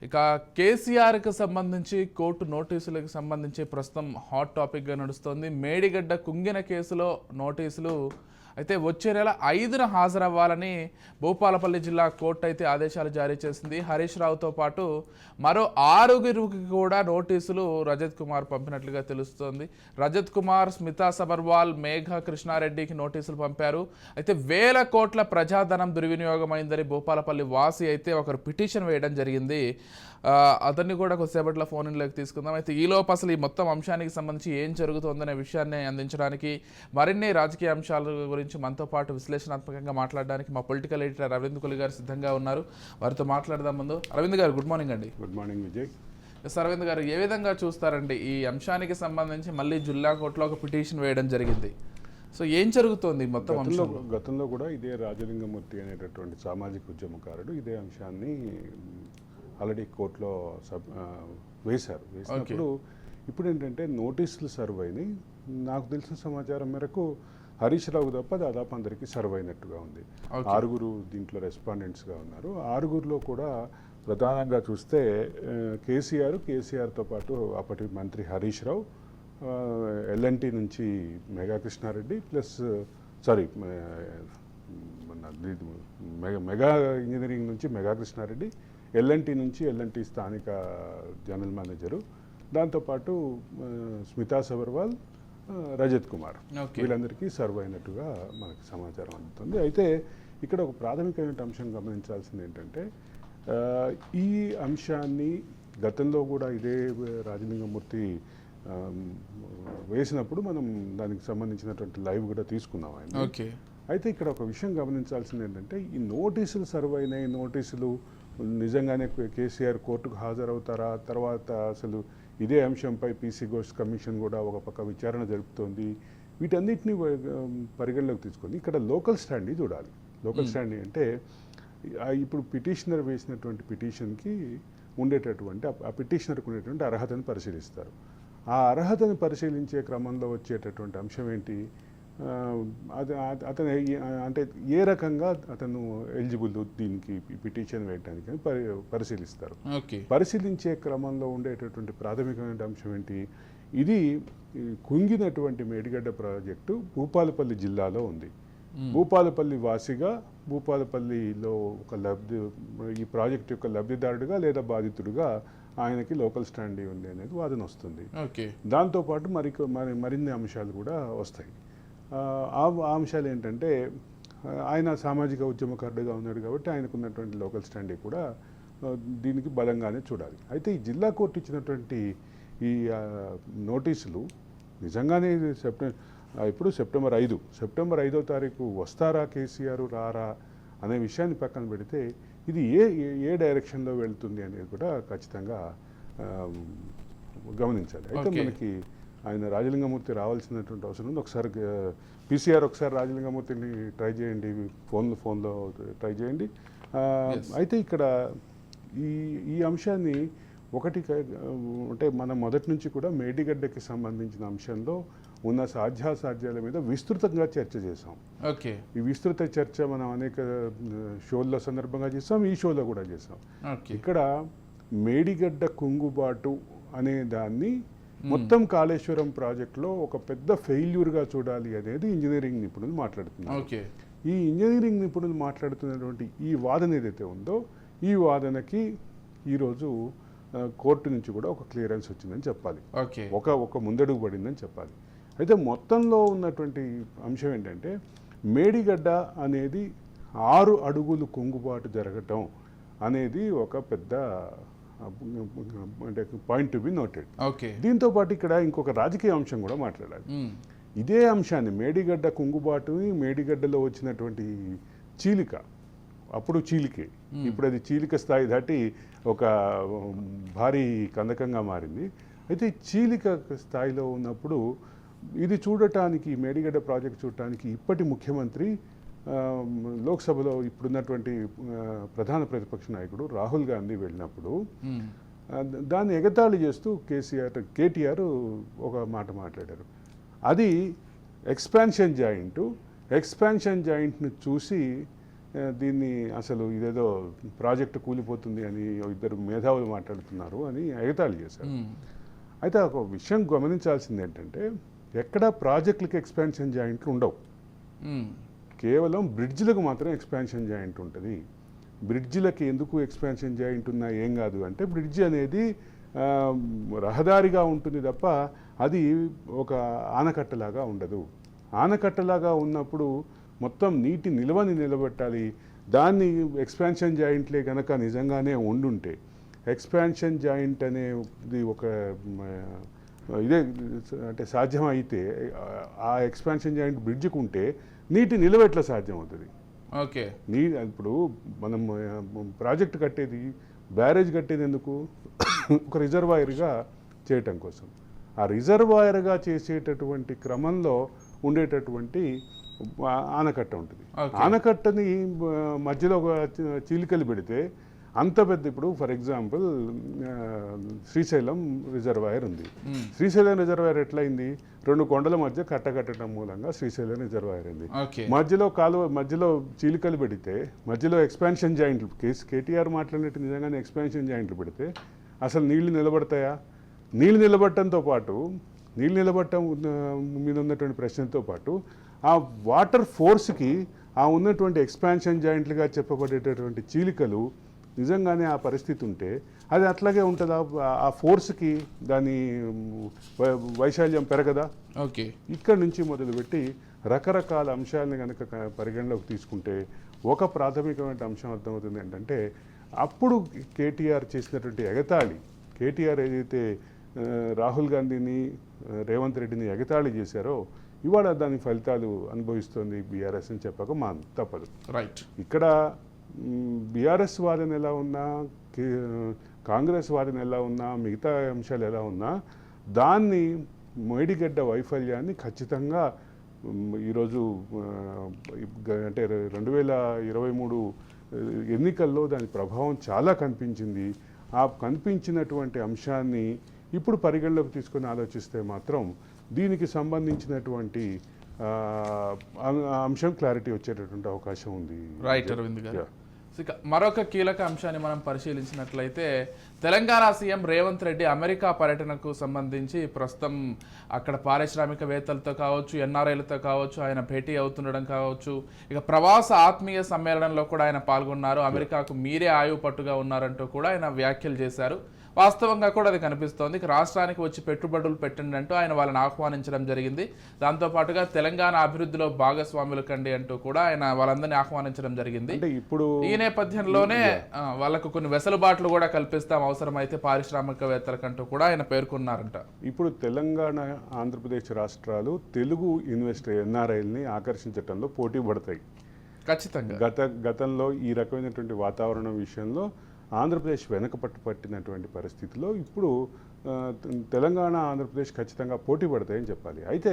ఇక కేసీఆర్కి సంబంధించి కోర్టు నోటీసులకు సంబంధించి ప్రస్తుతం హాట్ టాపిక్గా నడుస్తోంది. మేడిగడ్డ కుంగిన కేసులో నోటీసులు అయితే వచ్చే నెల 5న హాజరవ్వాలని భూపాలపల్లి జిల్లా కోర్టు అయితే ఆదేశాలు జారీ చేసింది. హరీష్ రావుతో పాటు మరో 6గురికి కూడా నోటీసులు రజత్ కుమార్ పంపినట్లుగా తెలుస్తోంది. రజత్ కుమార్, స్మితా సబర్వాల్, మేఘ కృష్ణారెడ్డికి నోటీసులు పంపారు. అయితే వేల కోట్ల ప్రజాధనం దుర్వినియోగమైందని భూపాలపల్లి వాసి అయితే ఒకరు పిటిషన్ వేయడం జరిగింది. అతన్ని కూడా కొద్దిసేపట్లో ఫోన్ ఇన్లోకి తీసుకుందాం. అయితే ఈలోపు అసలు ఈ మొత్తం అంశానికి సంబంధించి ఏం జరుగుతుందనే విషయాన్ని అందించడానికి మరిన్ని రాజకీయ అంశాల గురించి మనతో పాటు విశ్లేషణాత్మకంగా మాట్లాడడానికి మా పొలిటికల్ ఎడిటర్ అరవింద్ కులి గారు సిద్ధంగా ఉన్నారు. వారితో మాట్లాడదాం. ముందు అరవింద్ గారు, గుడ్ మార్నింగ్ అండి. Good morning Vijay. అరవింద్ గారు, ఏ విధంగా చూస్తారండి ఈ అంశానికి సంబంధించి? మళ్ళీ జిల్లా కోర్టులో ఒక పిటిషన్ వేయడం జరిగింది. సో ఏం జరుగుతోంది మొత్తం అంశంలో? గతంలో కూడా ఇదే రాజలింగమూర్తి అనేటటువంటి సామాజిక ఉద్యమకారుడు ఇదే అంశాన్ని ఆల్రెడీ కోర్టులో వేసినప్పుడు ఇప్పుడు ఏంటంటే నోటీసులు సర్వ్ అయినాయి. నాకు తెలిసిన సమాచారం మేరకు హరీష్ రావు తప్ప దాదాపు అందరికీ సర్వ్ అయినట్టుగా ఉంది. 6 దీంట్లో రెస్పాండెంట్స్గా ఉన్నారు. 6లో కూడా ప్రధానంగా చూస్తే కేసీఆర్తో పాటు అప్పటి మంత్రి హరీష్ రావు, ఎల్ఎన్టీ నుంచి మెగా కృష్ణారెడ్డి ప్లస్ మెగా ఇంజనీరింగ్ నుంచి మెగా కృష్ణారెడ్డి, ఎల్ఎన్టీ నుంచి ఎల్ఎన్టీ స్థానిక జనరల్ మేనేజరు, దాంతోపాటు స్మితా సబర్వాల్, రజత్ కుమార్, వీళ్ళందరికీ సర్వ్ అయినట్టుగా మనకి సమాచారం అందుతుంది. అయితే ఇక్కడ ఒక ప్రాథమికమైన అంశం గమనించాల్సింది ఏంటంటే ఈ అంశాన్ని గతంలో కూడా ఇదే రాజలింగమూర్తి వేసినప్పుడు మనం దానికి సంబంధించినటువంటి లైవ్ కూడా తీసుకున్నాం ఆయన. అయితే ఇక్కడ ఒక విషయం గమనించాల్సింది ఏంటంటే ఈ నోటీసులు సర్వ్ అయినాయి, నోటీసులు నిజంగానే కేసీఆర్ కోర్టుకు హాజరవుతారా, తర్వాత అసలు ఇదే అంశంపై పీసీ ఘోష్ కమిషన్ కూడా ఒక పక్క విచారణ జరుపుతోంది. వీటన్నిటిని పరిగణలోకి తీసుకొని ఇక్కడ లోకల్ స్టాండీ చూడాలి. లోకల్ స్టాండీ అంటే ఇప్పుడు పిటిషనర్ వేసినటువంటి పిటిషన్కి ఉండేటటువంటి ఆ పిటిషనర్కి ఉండేటువంటి అర్హతను పరిశీలిస్తారు. ఆ అర్హతను పరిశీలించే క్రమంలో వచ్చేటటువంటి అంశం ఏంటి, అతను అంటే ఏ రకంగా అతను ఎలిజిబుల్ దీనికి పిటిషన్ వేయడానికి అని పరిశీలిస్తారు. పరిశీలించే క్రమంలో ఉండేటటువంటి ప్రాథమికమైన అంశం ఏంటి, ఇది కుంగినటువంటి మేడిగడ్డ ప్రాజెక్టు భూపాలపల్లి జిల్లాలో ఉంది. భూపాలపల్లి వాసిగా భూపాలపల్లిలో ఈ ప్రాజెక్టు యొక్క లబ్ధిదారుడిగా లేదా బాధితుడిగా ఆయనకి లోకల్ స్టాండీ ఉంది అనేది వాదన వస్తుంది. దాంతోపాటు మరిన్ని అంశాలు కూడా వస్తాయి. ఆ అంశాలు ఏంటంటే ఆయన సామాజిక ఉద్యమకారుడిగా ఉన్నాడు కాబట్టి ఆయనకు ఉన్నటువంటి లోకల్ స్టాండీ కూడా దీనికి బలంగానే చూడాలి. అయితే ఈ జిల్లా కోర్టు ఇచ్చినటువంటి ఈ నోటీసులు నిజంగానే ఇప్పుడు సెప్టెంబర్ 5వ తారీఖు వస్తారా కేసీఆర్ రారా అనే విషయాన్ని పక్కన పెడితే ఇది ఏ డైరెక్షన్లో వెళ్తుంది అనేది కూడా ఖచ్చితంగా గమనించాలి. అయితే మనకి ఆయన రాజలింగమూర్తి రావాల్సినటువంటి అవసరం ఉంది. ఒకసారి పీసీఆర్ ఒకసారి రాజలింగమూర్తిని ట్రై చేయండి, ఫోన్లో ట్రై చేయండి. అయితే ఇక్కడ ఈ అంశాన్ని అంటే మనం మొదటి నుంచి కూడా మేడిగడ్డకి సంబంధించిన అంశంలో ఉన్న సాధ్యాసాధ్యాల మీద విస్తృతంగా చర్చ చేసాం. ఈ విస్తృత చర్చ మనం అనేక షోల సందర్భంగా చేసాం, ఈ షోలో కూడా చేసాం. ఇక్కడ మేడిగడ్డ కుంగుబాటు అనే దాన్ని మొత్తం కాళేశ్వరం ప్రాజెక్టులో ఒక పెద్ద ఫెయిల్యూర్గా చూడాలి అనేది ఇంజనీరింగ్ నిపుణులు మాట్లాడుతున్నారు. ఈ ఇంజనీరింగ్ నిపుణులు మాట్లాడుతున్నటువంటి ఈ వాదన ఏదైతే ఉందో ఈ వాదనకి ఈరోజు కోర్టు నుంచి కూడా ఒక క్లియరెన్స్ వచ్చిందని చెప్పాలి, ఒక ముందడుగు పడిందని చెప్పాలి. అయితే మొత్తంలో ఉన్నటువంటి అంశం ఏంటంటే మేడిగడ్డ అనేది 6 అడుగులు కుంగుబాటు జరగటం అనేది ఒక పెద్ద అంటే పాయింట్ టు బి నోటెడ్. దీంతో పాటు ఇక్కడ ఇంకొక రాజకీయ అంశం కూడా మాట్లాడాలి. ఇదే అంశాన్ని మేడిగడ్డ కుంగుబాటుని, మేడిగడ్డలో వచ్చినటువంటి చీలిక, అప్పుడు చీలికే, ఇప్పుడు అది చీలిక స్థాయి దాటి ఒక భారీ కందకంగా మారింది. అయితే చీలిక స్థాయిలో ఉన్నప్పుడు ఇది చూడటానికి, మేడిగడ్డ ప్రాజెక్ట్ చూడటానికి ఇప్పటి ముఖ్యమంత్రి లోక్సభలో ఇప్పుడున్నటువంటి ప్రధాన ప్రతిపక్ష నాయకుడు రాహుల్ గాంధీ వెళ్ళినప్పుడు దాన్ని ఎగతాళి చేస్తూ కేటీఆర్ ఒక మాట మాట్లాడారు. అది ఎక్స్పాన్షన్ జాయింట్ని చూసి దీన్ని అసలు ఇదేదో ప్రాజెక్టు కూలిపోతుంది అని ఇద్దరు మేధావులు మాట్లాడుతున్నారు అని ఎగతాళి చేశారు. అయితే ఒక విషయం గమనించాల్సింది ఏంటంటే ఎక్కడ ప్రాజెక్టులకి ఎక్స్పాన్షన్ జాయింట్లు ఉండవు, కేవలం బ్రిడ్జ్లకు మాత్రం ఎక్స్పాన్షన్ జాయింట్ ఉంటుంది. బ్రిడ్జిలకి ఎందుకు ఎక్స్పాన్షన్ జాయింట్ ఉన్నా ఏం కాదు అంటే బ్రిడ్జ్ అనేది రహదారిగా ఉంటుంది తప్ప అది ఒక ఆనకట్టలాగా ఉండదు. ఆనకట్టలాగా ఉన్నప్పుడు మొత్తం నీటి నిల్వని నిలబెట్టాలి. దాన్ని ఎక్స్పాన్షన్ జాయింట్లే కనుక నిజంగానే ఉండుంటే, ఎక్స్పాన్షన్ జాయింట్ అనేది ఒక ఇదే అంటే సాధ్యమైతే ఆ ఎక్స్పాన్షన్ జాయింట్ బ్రిడ్జ్కి ఉంటే నీటి నిల్వ ఎట్లా సాధ్యం అవుతుంది? ఓకే, ఇప్పుడు మనం ప్రాజెక్ట్ కట్టేది, బ్యారేజ్ కట్టేది ఎందుకు? ఒక రిజర్వాయర్గా చేయటం కోసం. ఆ రిజర్వాయర్గా చేసేటటువంటి క్రమంలో ఉండేటటువంటి ఆనకట్ట ఉంటుంది. ఆనకట్టని మధ్యలో ఒక చీలికలు పెడితే అంత పెద్ద, ఇప్పుడు ఫర్ ఎగ్జాంపుల్ శ్రీశైలం రిజర్వాయర్ ఉంది. శ్రీశైలం రిజర్వాయర్ ఎట్లయింది? 2 కొండల మధ్య కట్టడం మూలంగా శ్రీశైలం రిజర్వాయర్ ఉంది. మధ్యలో మధ్యలో చీలికలు పెడితే, మధ్యలో ఎక్స్పాన్షన్ జాయింట్లు, కేటీఆర్ మాట్లాడినట్టు నిజంగానే ఎక్స్పాన్షన్ జాయింట్లు పెడితే అసలు నీళ్లు నిలబడతాయా? నీళ్లు నిలబడటంతో పాటు, నీళ్ళు నిలబడటం మీద ఉన్నటువంటి ప్రశ్నతో పాటు ఆ వాటర్ ఫోర్స్కి ఆ ఉన్నటువంటి ఎక్స్పాన్షన్ జాయింట్లుగా చెప్పబడేటటువంటి చీలికలు నిజంగానే ఆ పరిస్థితి ఉంటే అది అట్లాగే ఉంటుందా? ఆ ఫోర్స్కి దాని వైశాల్యం పెరగదా? ఓకే, ఇక్కడ నుంచి మొదలుపెట్టి రకరకాల అంశాలని కనుక పరిగణలోకి తీసుకుంటే ఒక ప్రాథమికమైన అంశం అర్థమవుతుంది ఏంటంటే, అప్పుడు కేటీఆర్ చేసినటువంటి ఎగతాళి, కేటీఆర్ ఏదైతే రాహుల్ గాంధీని, రేవంత్ రెడ్డిని ఎగతాళి చేశారో ఇవాళ దాని ఫలితాలు అనుభవిస్తుంది బీఆర్ఎస్ అని చెప్పక తప్పదు. రైట్. ఇక్కడ బీఆర్ఎస్ వాదన ఎలా ఉన్నా, కాంగ్రెస్ వాదన ఎలా ఉన్నా, మిగతా అంశాలు ఎలా ఉన్నా, దాన్ని మేడిగడ్డ వైఫల్యాన్ని ఖచ్చితంగా ఈరోజు అంటే 2023 ఎన్నికల్లో దాని ప్రభావం చాలా కనిపించింది. ఆ కనిపించినటువంటి అంశాన్ని ఇప్పుడు పరిగణలోకి తీసుకొని ఆలోచిస్తే మాత్రం దీనికి సంబంధించినటువంటి అంశం క్లారిటీ వచ్చేటటువంటి అవకాశం ఉంది. రైట్ అరవింద్ గారు. మరొక కీలక అంశాన్ని మనం పరిశీలించినట్లయితే, తెలంగాణ సీఎం రేవంత్ రెడ్డి అమెరికా పర్యటనకు సంబంధించి ప్రస్తుతం అక్కడ పారిశ్రామికవేత్తలతో కావచ్చు, ఎన్ఆర్ఐలతో కావచ్చు ఆయన భేటీ అవుతుండడం కావచ్చు, ఇక ప్రవాస ఆత్మీయ సమ్మేళనంలో కూడా ఆయన పాల్గొన్నారు. అమెరికాకు మీరే ఆయువు పట్టుగా ఉన్నారంటూ కూడా ఆయన వ్యాఖ్యలు చేశారు. వాస్తవంగా కూడా అది కనిపిస్తోంది. రాష్ట్రానికి వచ్చి పెట్టుబడులు పెట్టండి అంటూ ఆయన వాళ్ళని ఆహ్వానించడం జరిగింది. దాంతోపాటుగా తెలంగాణ అభివృద్ధిలో భాగస్వాములు కండి అంటూ కూడా ఆయన వాళ్ళందరినీ ఆహ్వానించడం జరిగింది. ఇప్పుడు ఈ నేపథ్యంలోనే వాళ్ళకు కొన్ని వెసులుబాట్లు కూడా కల్పిస్తాం అవసరమైతే పారిశ్రామికవేత్తలకంటూ కూడా ఆయన పేర్కొన్నారంట. ఇప్పుడు తెలంగాణ, ఆంధ్రప్రదేశ్ రాష్ట్రాలు తెలుగు ఇన్వెస్టర్ ఎన్ఆర్ఐల్ని ఆకర్షించడంలో పోటీ పడతాయి ఖచ్చితంగా. గతంలో ఈ రకమైనటువంటి వాతావరణం విషయంలో ఆంధ్రప్రదేశ్ పట్టినటువంటి పరిస్థితిలో ఇప్పుడు తెలంగాణ, ఆంధ్రప్రదేశ్ ఖచ్చితంగా పోటీ పడతాయని చెప్పాలి. అయితే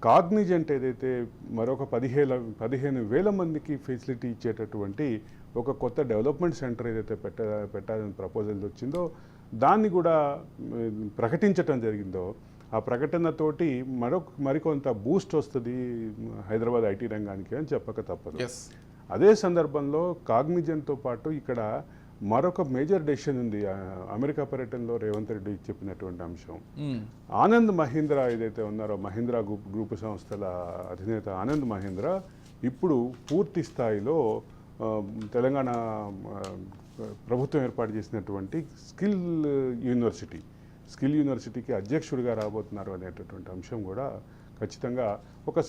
కాగ్నిజెంట్ ఏదైతే మరొక 15,000 మందికి ఫెసిలిటీ ఇచ్చేటటువంటి ఒక కొత్త డెవలప్మెంట్ సెంటర్ ఏదైతే పెట్టాలని ప్రపోజల్ వచ్చిందో దాన్ని కూడా ప్రకటించటం జరిగిందో, ఆ ప్రకటనతోటి మరికొంత బూస్ట్ వస్తుంది హైదరాబాద్ ఐటీ రంగానికి అని చెప్పక తప్పదు. అదే సందర్భంలో కాగ్నిజెంట్తో పాటు ఇక్కడ మరొక మేజర్ డెసిషన్ ఉంది. అమెరికా పర్యటనలో రేవంత్ రెడ్డి చెప్పినటువంటి అంశం, ఆనంద్ మహీంద్రా ఏదైతే ఉన్నారో, మహీంద్రా గ్రూప్ సంస్థల అధినేత ఆనంద్ మహీంద్రా ఇప్పుడు పూర్తి స్థాయిలో తెలంగాణ ప్రభుత్వం ఏర్పాటు చేసినటువంటి స్కిల్ యూనివర్సిటీకి అధ్యక్షుడిగా రాబోతున్నారు అనేటటువంటి అంశం కూడా ఖచ్చితంగా ఒక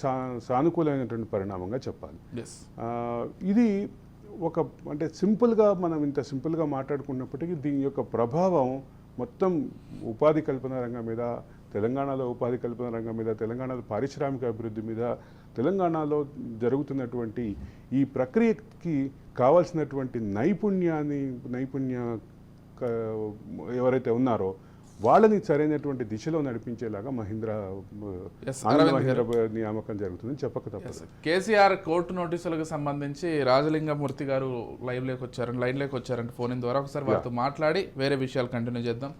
సానుకూలమైనటువంటి పరిణామంగా చెప్పాలి. ఇది ఒక అంటే మనం ఇంత సింపుల్గా మాట్లాడుకున్నప్పటికీ దీని యొక్క ప్రభావం మొత్తం ఉపాధి కల్పన రంగం మీద, తెలంగాణలో ఉపాధి కల్పన రంగం మీద, తెలంగాణలో పారిశ్రామిక అభివృద్ధి మీద, తెలంగాణలో జరుగుతున్నటువంటి ఈ ప్రక్రియకి కావాల్సినటువంటి నైపుణ్య ఎవరైతే ఉన్నారో వాళ్ళని సరైనటువంటి దిశలో నడిపించేలాగా మహీంద్రా నియామకం జరుగుతుందని చెప్పక తప్పదు. కేసీఆర్ కోర్టు నోటీసులకు సంబంధించి రాజలింగమూర్తి గారు లైన్లోకి వచ్చారంటే ఫోన్ ద్వారా ఒకసారి వారితో మాట్లాడి వేరే విషయాలు కంటిన్యూ చేద్దాం.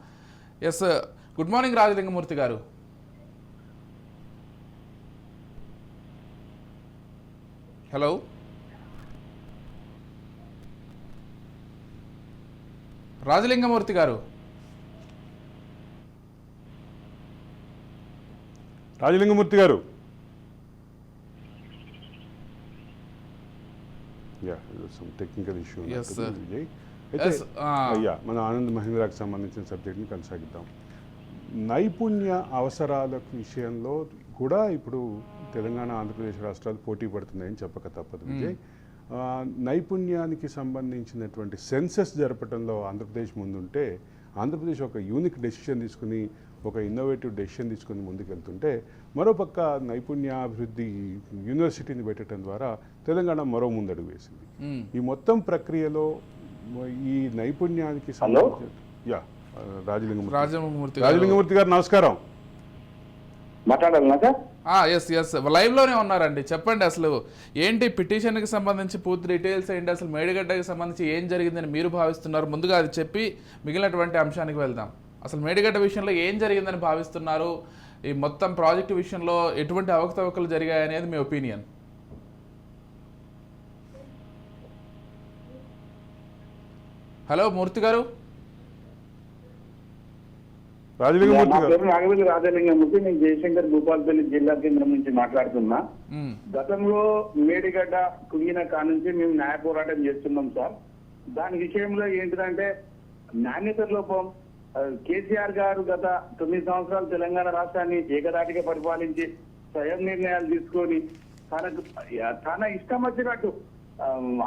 ఎస్, గుడ్ మార్నింగ్ రాజలింగమూర్తి గారు. హలో రాజలింగమూర్తి గారు. రాజలింగమూర్తి గారు, technical issue Yes, sir. Vijay. Yes, అయితే అయ్యా మన ఆనంద్ మహీంద్రాకి సంబంధించిన సబ్జెక్ట్ని కొనసాగిద్దాం. నైపుణ్య అవసరాల విషయంలో కూడా ఇప్పుడు తెలంగాణ ఆంధ్రప్రదేశ్ రాష్ట్రాలు పోటీ పడుతున్నాయని చెప్పక తప్పదు విజయ్. నైపుణ్యానికి సంబంధించినటువంటి సెన్సెస్ జరపడంలో ఆంధ్రప్రదేశ్ ముందుంటే, ఆంధ్రప్రదేశ్ ఒక యూనిక్ డెసిషన్ తీసుకుని, ఒక ఇన్నోవేటివ్ డెసిషన్ తీసుకుని ముందుకెళ్తుంటే, మరోపక్క నైపుణ్యాభివృద్ధి యూనివర్సిటీని పెట్టడం ద్వారా తెలంగాణ మరో ముందడుగు వేసింది. ఈ మొత్తం ప్రక్రియలో ఈ నైపుణ్యానికి సంబంధించి రాజలింగమూర్తి గారు నమస్కారం. మాట్లాడాలన్నా సార్? ఎస్ ఎస్ లైవ్లోనే ఉన్నారండి. చెప్పండి, అసలు ఏంటి పిటిషన్కి సంబంధించి పూర్తి డీటెయిల్స్ ఏంటి, అసలు మేడిగడ్డకి సంబంధించి ఏం జరిగిందని మీరు భావిస్తున్నారు? ముందుగా అది చెప్పి మిగిలినటువంటి అంశానికి వెళ్దాం. అసలు మేడిగడ్డ విషయంలో ఏం జరిగిందని భావిస్తున్నారు? ఈ మొత్తం ప్రాజెక్టు విషయంలో ఎటువంటి అవకతవకలు జరిగాయి అనేది మీ ఒపీనియన్. హలో మూర్తి గారు. నాగవెల్లి రాజలింగమూర్తి, నేను జయశంకర్ భూపాలపల్లి జిల్లా కేంద్రం నుంచి మాట్లాడుతున్నా. గతంలో మేడిగడ్డ కుంగిన కానుంచి మేము న్యాయ పోరాటం చేస్తున్నాం సార్. దాని విషయంలో ఏంటిదంటే నాణ్యత లోపం. కేసీఆర్ గారు గత 9 సంవత్సరాలు తెలంగాణ రాష్ట్రాన్ని ఏకదాటిగా పరిపాలించి స్వయం నిర్ణయాలు తీసుకొని తన ఇష్టం వచ్చినట్టు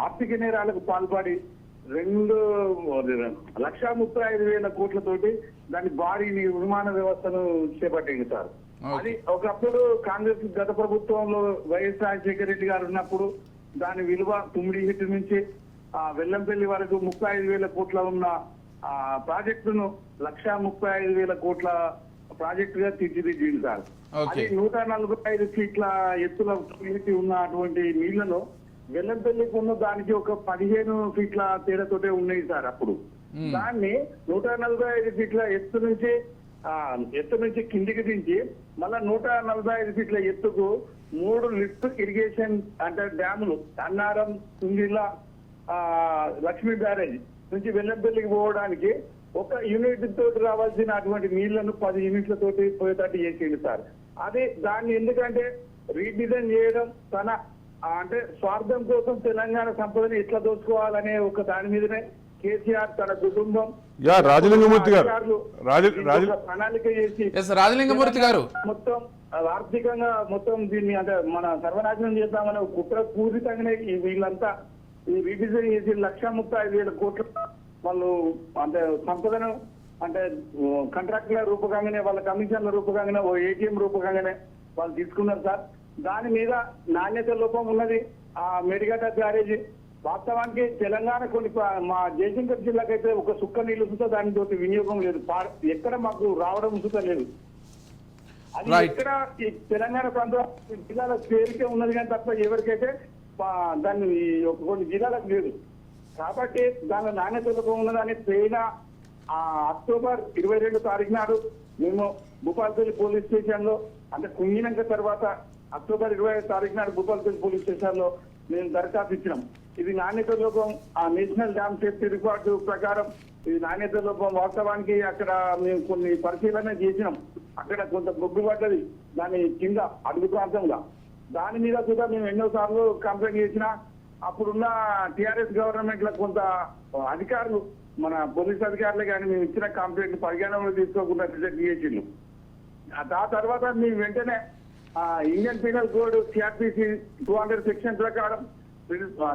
ఆర్థిక నేరాలకు పాల్పడి 2,35,000 కోట్లతోటి దాని భారీ నిర్మాణ వ్యవస్థను చేపట్టింది సార్. అది ఒకప్పుడు కాంగ్రెస్ గత ప్రభుత్వంలో వైఎస్ రాజశేఖర రెడ్డి గారు ఉన్నప్పుడు దాని విలువ తుమ్మిడిహిట్ నుంచి వెల్లంపల్లి వరకు 35,000 కోట్ల ఉన్న ప్రాజెక్టును 1,35,000 కోట్ల ప్రాజెక్టుగా తీర్చిదిద్దింది సార్. అది 145 ఫీట్ల ఎత్తుల ఉన్నటువంటి నీళ్లను వెల్లంపల్లికి ఉన్న దానికి ఒక 15 ఫీట్ల తేడాతోటే ఉన్నాయి సార్. అప్పుడు దాన్ని 145 ఫీట్ల ఎత్తు నుంచి కిందికి దించి మళ్ళా 145 ఫీట్ల ఎత్తుకు 3 లిఫ్ట్ ఇరిగేషన్ అంటే డ్యాములు అన్నారం, తుంగిల, లక్ష్మీ బ్యారేజ్ నుంచి వెల్లంపల్లికి పోవడానికి ఒక యూనిట్ తోటి రావాల్సినటువంటి నీళ్లను 10 యూనిట్లతోటి పోయేటట్టు చేసింది సార్. అది దాన్ని ఎందుకంటే రీడిజైన్ చేయడం తన అంటే స్వార్థం కోసం తెలంగాణ సంపదని ఎట్లా దోచుకోవాలనే ఒక దాని మీదనే కేసీఆర్ తన కుటుంబం రాజలింగమూర్తి గారు ప్రణాళిక చేసి రాజలింగమూర్తి గారు మొత్తం ఆర్థికంగా మొత్తం దీన్ని అంటే మన సర్వనాశనం చేద్దామనే కుట్ర పూరితంగానే వీళ్ళంతా ఈ రీడిజైన్ చేసి 1,35,000 కోట్ల వాళ్ళు అంటే సంపదను అంటే కాంట్రాక్టుల రూపకంగానే వాళ్ళ కమిషన్ల రూపకంగానే ఓ ఏటీఎం రూపకంగానే వాళ్ళు తీసుకున్నారు సార్. దాని మీద నాణ్యత లోపం ఉన్నది. ఆ మేడిగడ్డ బ్యారేజ్ వాస్తవానికి తెలంగాణ కొన్ని మా జయశంకర్ జిల్లాకైతే ఒక సుక్క నీళ్లు సుతా దానితో వినియోగం లేదు. ఎక్కడ మాకు రావడం సుతా లేదు. అది ఎక్కడ ఈ తెలంగాణ ప్రాంత జిల్లాల పేరుకే ఉన్నది కానీ తప్ప ఎవరికైతే దాన్ని కొన్ని జిల్లాలకు లేదు. కాబట్టి దాని నాణ్యత లోపం ఉన్నదని పోయిన అక్టోబర్ 22 తారీఖు నాడు మేము భూపాలపల్లి పోలీస్ స్టేషన్ లో అంటే కుంగినాక తర్వాత అక్టోబర్ 25 తారీఖు నాడు భూపాలపల్లి పోలీస్ స్టేషన్ లో మేము దరఖాస్తు ఇచ్చినాం. ఇది నాణ్యత లోపం. ఆ నేషనల్ డ్యామ్ సేఫ్టీ రికార్డు ప్రకారం ఇది నాణ్యత లోపం. వాస్తవానికి అక్కడ మేము కొన్ని పరిశీలన చేసినాం. అక్కడ కొంత బొగ్గు పడ్డది దాని కింద అడుగు ప్రాంతంగా. దాని మీద కూడా మేము ఎన్నోసార్లు కంప్లైంట్ చేసినా అప్పుడున్న టిఆర్ఎస్ గవర్నమెంట్ లో కొంత అధికారులు మన పోలీస్ అధికారులు కానీ మేము ఇచ్చిన కంప్లైంట్ పరిగణనలో తీసుకోకుండా రిజెక్ట్ చేసిండు. ఆ తర్వాత మేము వెంటనే Indian Penal Code CrPC 200 section ప్రకారం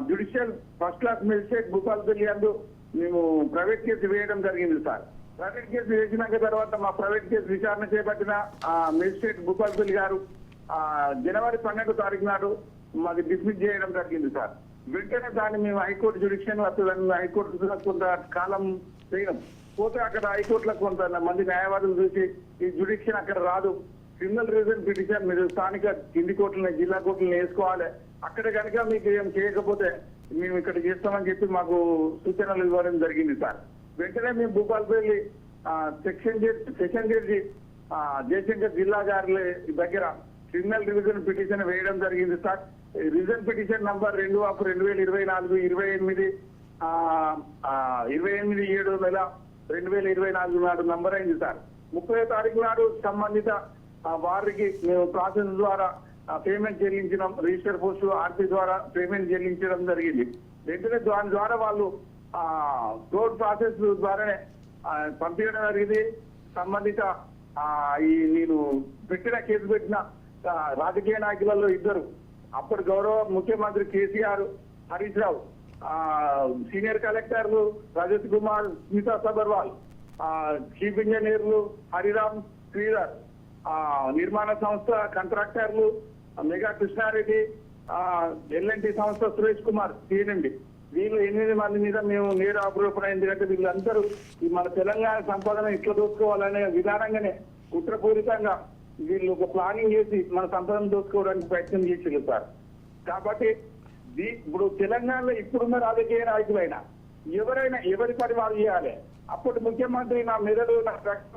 judicial first class magistrate Bhupalpally అందు మేము ప్రైవేట్ కేసు వేయడం జరిగింది సార్. ప్రైవేట్ కేసు వేసినాక తర్వాత మా ప్రైవేట్ కేసు విచారణ చేపట్టిన మెజిస్ట్రేట్ భూపాలపల్లి గారు జనవరి 12 తారీఖు నాడు మాది డిస్మిస్ చేయడం జరిగింది సార్. వెంటనే దాన్ని మేము హైకోర్టు జ్యుడిషియల్ హైకోర్టు కొంత కాలం చేయడం పోతే అక్కడ హైకోర్టులో కొంత మంది న్యాయవాదులు చూసి ఈ జ్యుడిషియల్ అక్కడ రాదు, క్రిమినల్ రీజన్ పిటిషన్ మీరు స్థానిక కింది కోర్టులను జిల్లా కోర్టులను వేసుకోవాలి, అక్కడ కనుక మీకు ఏం చేయకపోతే మేము ఇక్కడ చేస్తామని చెప్పి మాకు సూచనలు ఇవ్వడం జరిగింది సార్. వెంటనే మేము భూపాలపల్లి సెషన్ జడ్జి జయశంకర్ జిల్లా గారి దగ్గర క్రిమినల్ రివిజన్ పిటిషన్ వేయడం జరిగింది సార్. రివిజన్ పిటిషన్ నంబర్ 2/2024 28 28/7/2024 నాడు నంబర్ అయింది సార్. 30వ తారీఖు నాడు సంబంధిత వారికి మేము ప్రాసెస్ ద్వారా పేమెంట్ చెల్లించడం, రిజిస్టర్ పోస్ట్ ఆర్టీ ద్వారా పేమెంట్ చెల్లించడం జరిగింది. వెంటనే దాని ద్వారా వాళ్ళు కోర్టు ప్రాసెస్ ద్వారానే పంపించడం జరిగింది. సంబంధిత నేను కేసు పెట్టిన రాజకీయ నాయకులలో ఇద్దరు, అప్పటి గౌరవ ముఖ్యమంత్రి కేసీఆర్, హరీష్ రావు, సీనియర్ కలెక్టర్లు రజత్ కుమార్, స్మితా సబర్వాల్, చీఫ్ ఇంజనీర్లు హరిరామ్, శ్రీధర్, నిర్మాణ సంస్థ కాంట్రాక్టర్లు మెగా కృష్ణారెడ్డి, ఎల్ఎన్టీ సంస్థ సురేష్ కుమార్ సిఎన్ఎండి, వీళ్ళు 8 మంది మీద మేము నేరు ఆరోపణ. ఎందుకంటే వీళ్ళందరూ ఈ మన తెలంగాణ సంపదను ఇట్లా దోచుకోవాలనే విధానంగానే కుట్రపూరితంగా వీళ్ళు ఒక ప్లానింగ్ చేసి మన సంపదను దోచుకోవడానికి ప్రయత్నం చేసి సార్. కాబట్టి ఇప్పుడు తెలంగాణలో ఇప్పుడున్న రాజకీయ నాయకులైనా ఎవరైనా ఎవరి పని వాళ్ళు చేయాలి. అప్పటి ముఖ్యమంత్రి నా మెదడు నా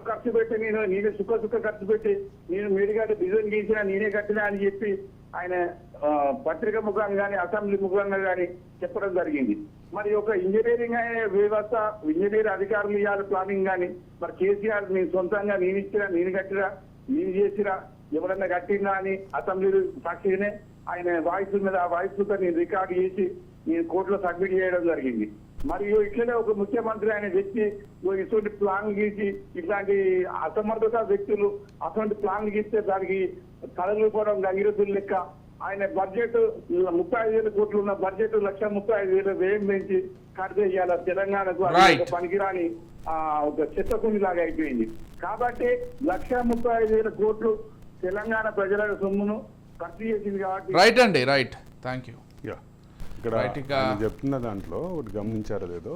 ఖర్చు పెట్టి నేనే సుఖ ఖర్చు పెట్టి నేను మేడిగడ్డ డిజైన్ గీసిన నేనే కట్టినా అని చెప్పి ఆయన పత్రిక ముఖంగా కానీ అసెంబ్లీ ముఖంగా కానీ చెప్పడం జరిగింది. మరి ఒక ఇంజనీరింగ్ వ్యవస్థ, ఇంజనీర్ అధికారులు ఇవ్వాలి ప్లానింగ్ కానీ, మరి కేసీఆర్ నేను సొంతంగా నేను ఇచ్చినా, నేను కట్టినా, నేను చేసినా, ఎవరన్నా కట్టినా అని అసెంబ్లీ సాక్షిగానే ఆయన వాయిస్ మీద ఆ వాయిస్ నేను రికార్డు చేసి నేను కోర్టులో సబ్మిట్ చేయడం జరిగింది. మరియు ఇట్లనే ఒక ముఖ్యమంత్రి అనే వ్యక్తి ఇటువంటి ప్లాన్ గీసి ఇట్లాంటి అసమర్థత వ్యక్తులు అటువంటి ప్లాన్ గీస్తే దానికి కలలుకోవడం గంగిరెద్దులు లెక్క ఆయన బడ్జెట్ 35,000 కోట్లు ఉన్న బడ్జెట్ 1,35,000 వ్యయం పెంచి ఖర్చు చేయాలి తెలంగాణకు. పనికిరాని ఒక చెత్తకుండి లాగా అయిపోయింది. కాబట్టి 1,35,000 కోట్లు తెలంగాణ ప్రజల సొమ్మును ఖర్చు చేసింది కాబట్టి. రైట్ అండి, రైట్, థ్యాంక్ యూ. ఇక్కడ చెప్తున్న దాంట్లో ఒకటి గమనించారో లేదో,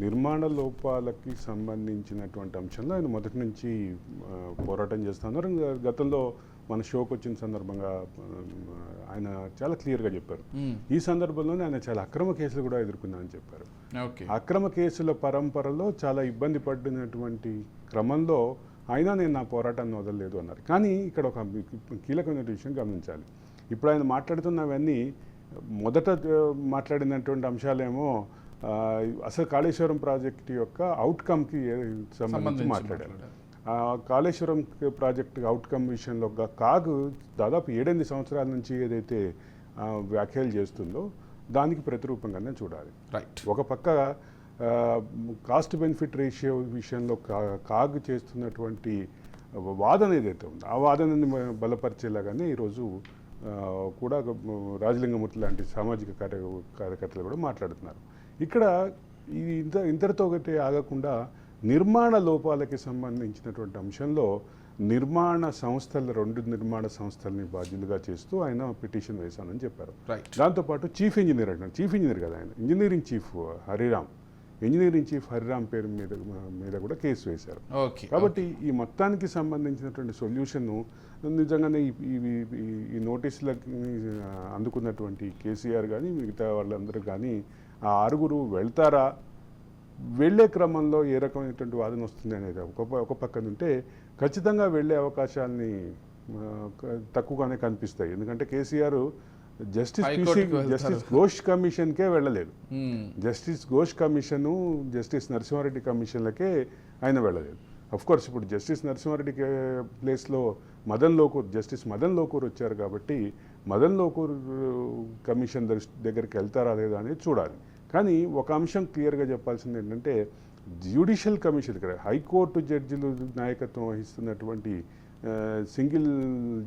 నిర్మాణ లోపాలకి సంబంధించినటువంటి అంశంలో ఆయన మొదటి నుంచి పోరాటం చేస్తున్నారు. గతంలో మన షోకి వచ్చిన సందర్భంగా ఆయన చాలా క్లియర్గా చెప్పారు. ఈ సందర్భంలోనే ఆయన చాలా అక్రమ కేసులు కూడా ఎదుర్కొన్నారని చెప్పారు. అక్రమ కేసుల పరంపరలో చాలా ఇబ్బంది పడినటువంటి క్రమంలో అయినా నేను నా పోరాటాన్ని వదలలేదు అన్నారు. కానీ ఇక్కడ ఒక కీలకమైన విషయం గమనించాలి. ఇప్పుడు ఆయన మాట్లాడుతున్నవన్నీ మొదట మాట్లాడినటువంటి అంశాలేమో అసలు కాళేశ్వరం ప్రాజెక్టు యొక్క అవుట్కమ్కి సంబంధించి మాట్లాడారు. కాళేశ్వరం ప్రాజెక్టు అవుట్కమ్ విషయంలో కాగు దాదాపు 7-8 సంవత్సరాల నుంచి ఏదైతే వ్యాఖ్యలు చేస్తుందో దానికి ప్రతిరూపంగానే చూడాలి. ఒక పక్క కాస్ట్ బెనిఫిట్ రేషియో విషయంలో కాగు చేస్తున్నటువంటి వాదన ఏదైతే ఉందో ఆ వాదనని బలపరిచేలాగానే ఈరోజు కూడా రాజలింగమూర్తి లాంటి సామాజిక కార్యకర్తలు కూడా మాట్లాడుతున్నారు. ఇక్కడ ఇంతటితో ఒకటి ఆగకుండా నిర్మాణ లోపాలకి సంబంధించినటువంటి అంశంలో నిర్మాణ సంస్థల 2 నిర్మాణ సంస్థలని బాధ్యులుగా చేస్తూ ఆయన పిటిషన్ వేశానని చెప్పారు. దాంతోపాటు చీఫ్ ఇంజనీర్ అంటారు, చీఫ్ ఇంజనీర్ కదా ఆయన, ఇంజనీరింగ్ చీఫ్ హరిరామ్ పేరు మీద కూడా కేసు వేశారు. కాబట్టి ఈ మొత్తానికి సంబంధించినటువంటి సొల్యూషన్ నిజంగానే ఈ నోటీసులకి అందుకున్నటువంటి కేసీఆర్ కానీ మిగతా వాళ్ళందరూ కానీ ఆ 6 వెళ్తారా, వెళ్ళే క్రమంలో ఏ రకమైనటువంటి వాదన వస్తుంది అనేది ఒక పక్కన ఉంటే ఖచ్చితంగా వెళ్ళే అవకాశాలని తక్కువగానే కనిపిస్తాయి. ఎందుకంటే కేసీఆర్ జస్టిస్ ఘోష్ కమిషన్కే వెళ్ళలేదు. Justice Ghosh commission, justice Narasimha Reddy కమిషన్లకే ఆయన వెళ్ళలేదు. కోర్స్ ఇప్పుడు జస్టిస్ నరసింహారెడ్డి ప్లేస్లో జస్టిస్ మదన్ లోకూర్ వచ్చారు కాబట్టి మదన్ లోకూర్ కమిషన్ దగ్గరికి వెళ్తారా లేదా అనేది చూడాలి. కానీ ఒక అంశం క్లియర్గా చెప్పాల్సింది ఏంటంటే జ్యుడిషియల్ కమిషన్, ఇక్కడ హైకోర్టు జడ్జిలు నాయకత్వం వహిస్తున్నటువంటి సింగిల్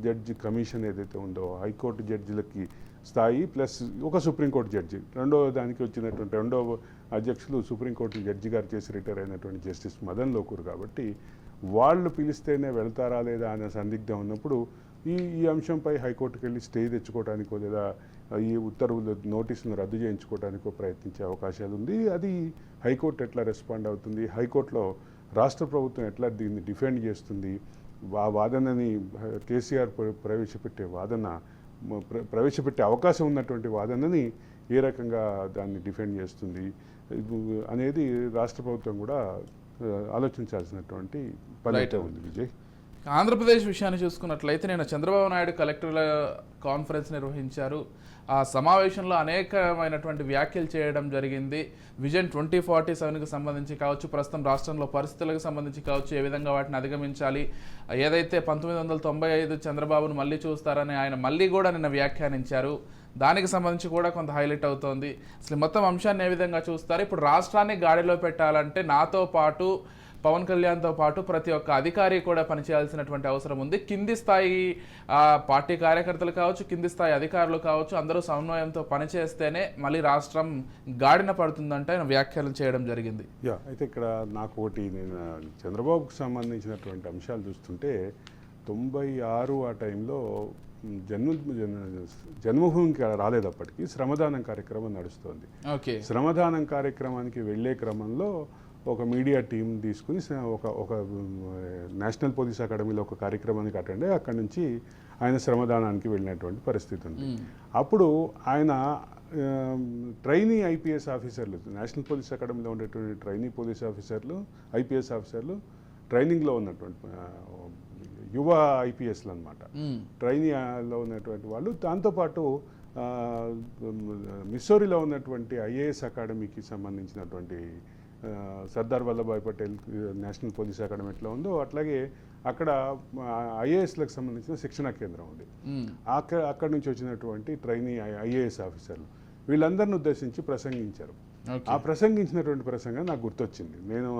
జడ్జి కమిషన్ ఏదైతే ఉందో, హైకోర్టు జడ్జిలకి స్థాయి ప్లస్ ఒక సుప్రీంకోర్టు జడ్జి, రెండవ అధ్యక్షులు సుప్రీంకోర్టు జడ్జి గారు చేసి రిటైర్ అయినటువంటి జస్టిస్ మదన్ లోకూర్ కాబట్టి వాళ్ళు పిలిస్తేనే వెళ్తారా లేదా అనే సందిగ్ధం ఉన్నప్పుడు ఈ అంశంపై హైకోర్టుకు వెళ్ళి స్టే తెచ్చుకోవడానికో లేదా ఈ ఉత్తర్వులు నోటీసులను రద్దు చేయించుకోవడానికో ప్రయత్నించే అవకాశాలు ఉంది. అది హైకోర్టు ఎట్లా రెస్పాండ్ అవుతుంది, హైకోర్టులో రాష్ట్ర ప్రభుత్వం ఎట్లా దీన్ని డిఫెండ్ చేస్తుంది, ఆ వాదనని కేసీఆర్ ప్రవేశపెట్టే అవకాశం ఉన్నటువంటి వాదనని ఏ రకంగా దాన్ని డిఫెండ్ చేస్తుంది అనేది రాష్ట్ర ప్రభుత్వం కూడా ఆలోచించాల్సినటువంటి పని అయితే ఉంది. విజయ్, ఆంధ్రప్రదేశ్ విషయాన్ని చూసుకున్నట్లయితే నేను చంద్రబాబు నాయుడు కలెక్టర్ల కాన్ఫరెన్స్ నిర్వహించారు. ఆ సమావేశంలో అనేకమైనటువంటి వ్యాఖ్యలు చేయడం జరిగింది. విజన్ 2047కి సంబంధించి కావచ్చు, ప్రస్తుతం రాష్ట్రంలో పరిస్థితులకు సంబంధించి కావచ్చు, ఏ విధంగా వాటిని అధిగమించాలి, ఏదైతే 1995 చంద్రబాబును మళ్ళీ చూస్తారని ఆయన మళ్ళీ కూడా నిన్న వ్యాఖ్యానించారు. దానికి సంబంధించి కూడా కొంత హైలైట్ అవుతోంది. అసలు మొత్తం అంశాన్ని ఏ విధంగా చూస్తారు? ఇప్పుడు రాష్ట్రాన్ని గాడిలో పెట్టాలంటే నాతో పాటు పవన్ కళ్యాణ్తో పాటు ప్రతి ఒక్క అధికారి కూడా పనిచేయాల్సినటువంటి అవసరం ఉంది. కింది స్థాయి పార్టీ కార్యకర్తలు కావచ్చు, కింది స్థాయి అధికారులు కావచ్చు, అందరూ సమన్వయంతో పనిచేస్తేనే మళ్ళీ రాష్ట్రం గాడిన పడుతుందంటే ఆయన వ్యాఖ్యలు చేయడం జరిగింది. అయితే ఇక్కడ నాకు ఒకటి, నేను చంద్రబాబుకు సంబంధించినటువంటి అంశాలు చూస్తుంటే 96 ఆ టైంలో జన్మభూమికి రాలేదప్పటికీ శ్రమదానం కార్యక్రమం నడుస్తోంది. ఓకే, శ్రమదానం కార్యక్రమానికి వెళ్ళే క్రమంలో ఒక మీడియా టీం తీసుకుని ఒక నేషనల్ పోలీస్ అకాడమీలో ఒక కార్యక్రమానికి అటెండ్ అయ్యి అక్కడి నుంచి ఆయన శ్రమదానానికి వెళ్ళినటువంటి పరిస్థితి ఉంది. అప్పుడు ఆయన ట్రైనీ ఐపీఎస్ ఆఫీసర్లు, నేషనల్ పోలీస్ అకాడమీలో ఉండేటువంటి ట్రైనీ పోలీస్ ఆఫీసర్లు, ఐపీఎస్ ఆఫీసర్లు, ట్రైనింగ్లో ఉన్నటువంటి యువ ఐపీఎస్లు అనమాట, ట్రైనీలో ఉన్నటువంటి వాళ్ళు. దాంతోపాటు మిస్సోరీలో ఉన్నటువంటి ఐఏఎస్ అకాడమీకి సంబంధించినటువంటి Sardar Vallabhbhai Patel national police academy ఎట్లా ఉందో అట్లాగే అక్కడ ఐఏఎస్లకు సంబంధించిన శిక్షణా కేంద్రం ఉంది. అక్కడి నుంచి వచ్చినటువంటి ట్రైనీ ఐఏఎస్ ఆఫీసర్లు వీళ్ళందరిని ఉద్దేశించి ప్రసంగించారు. ఆ ప్రసంగించినటువంటి ప్రసంగం నాకు గుర్తొచ్చింది. నేను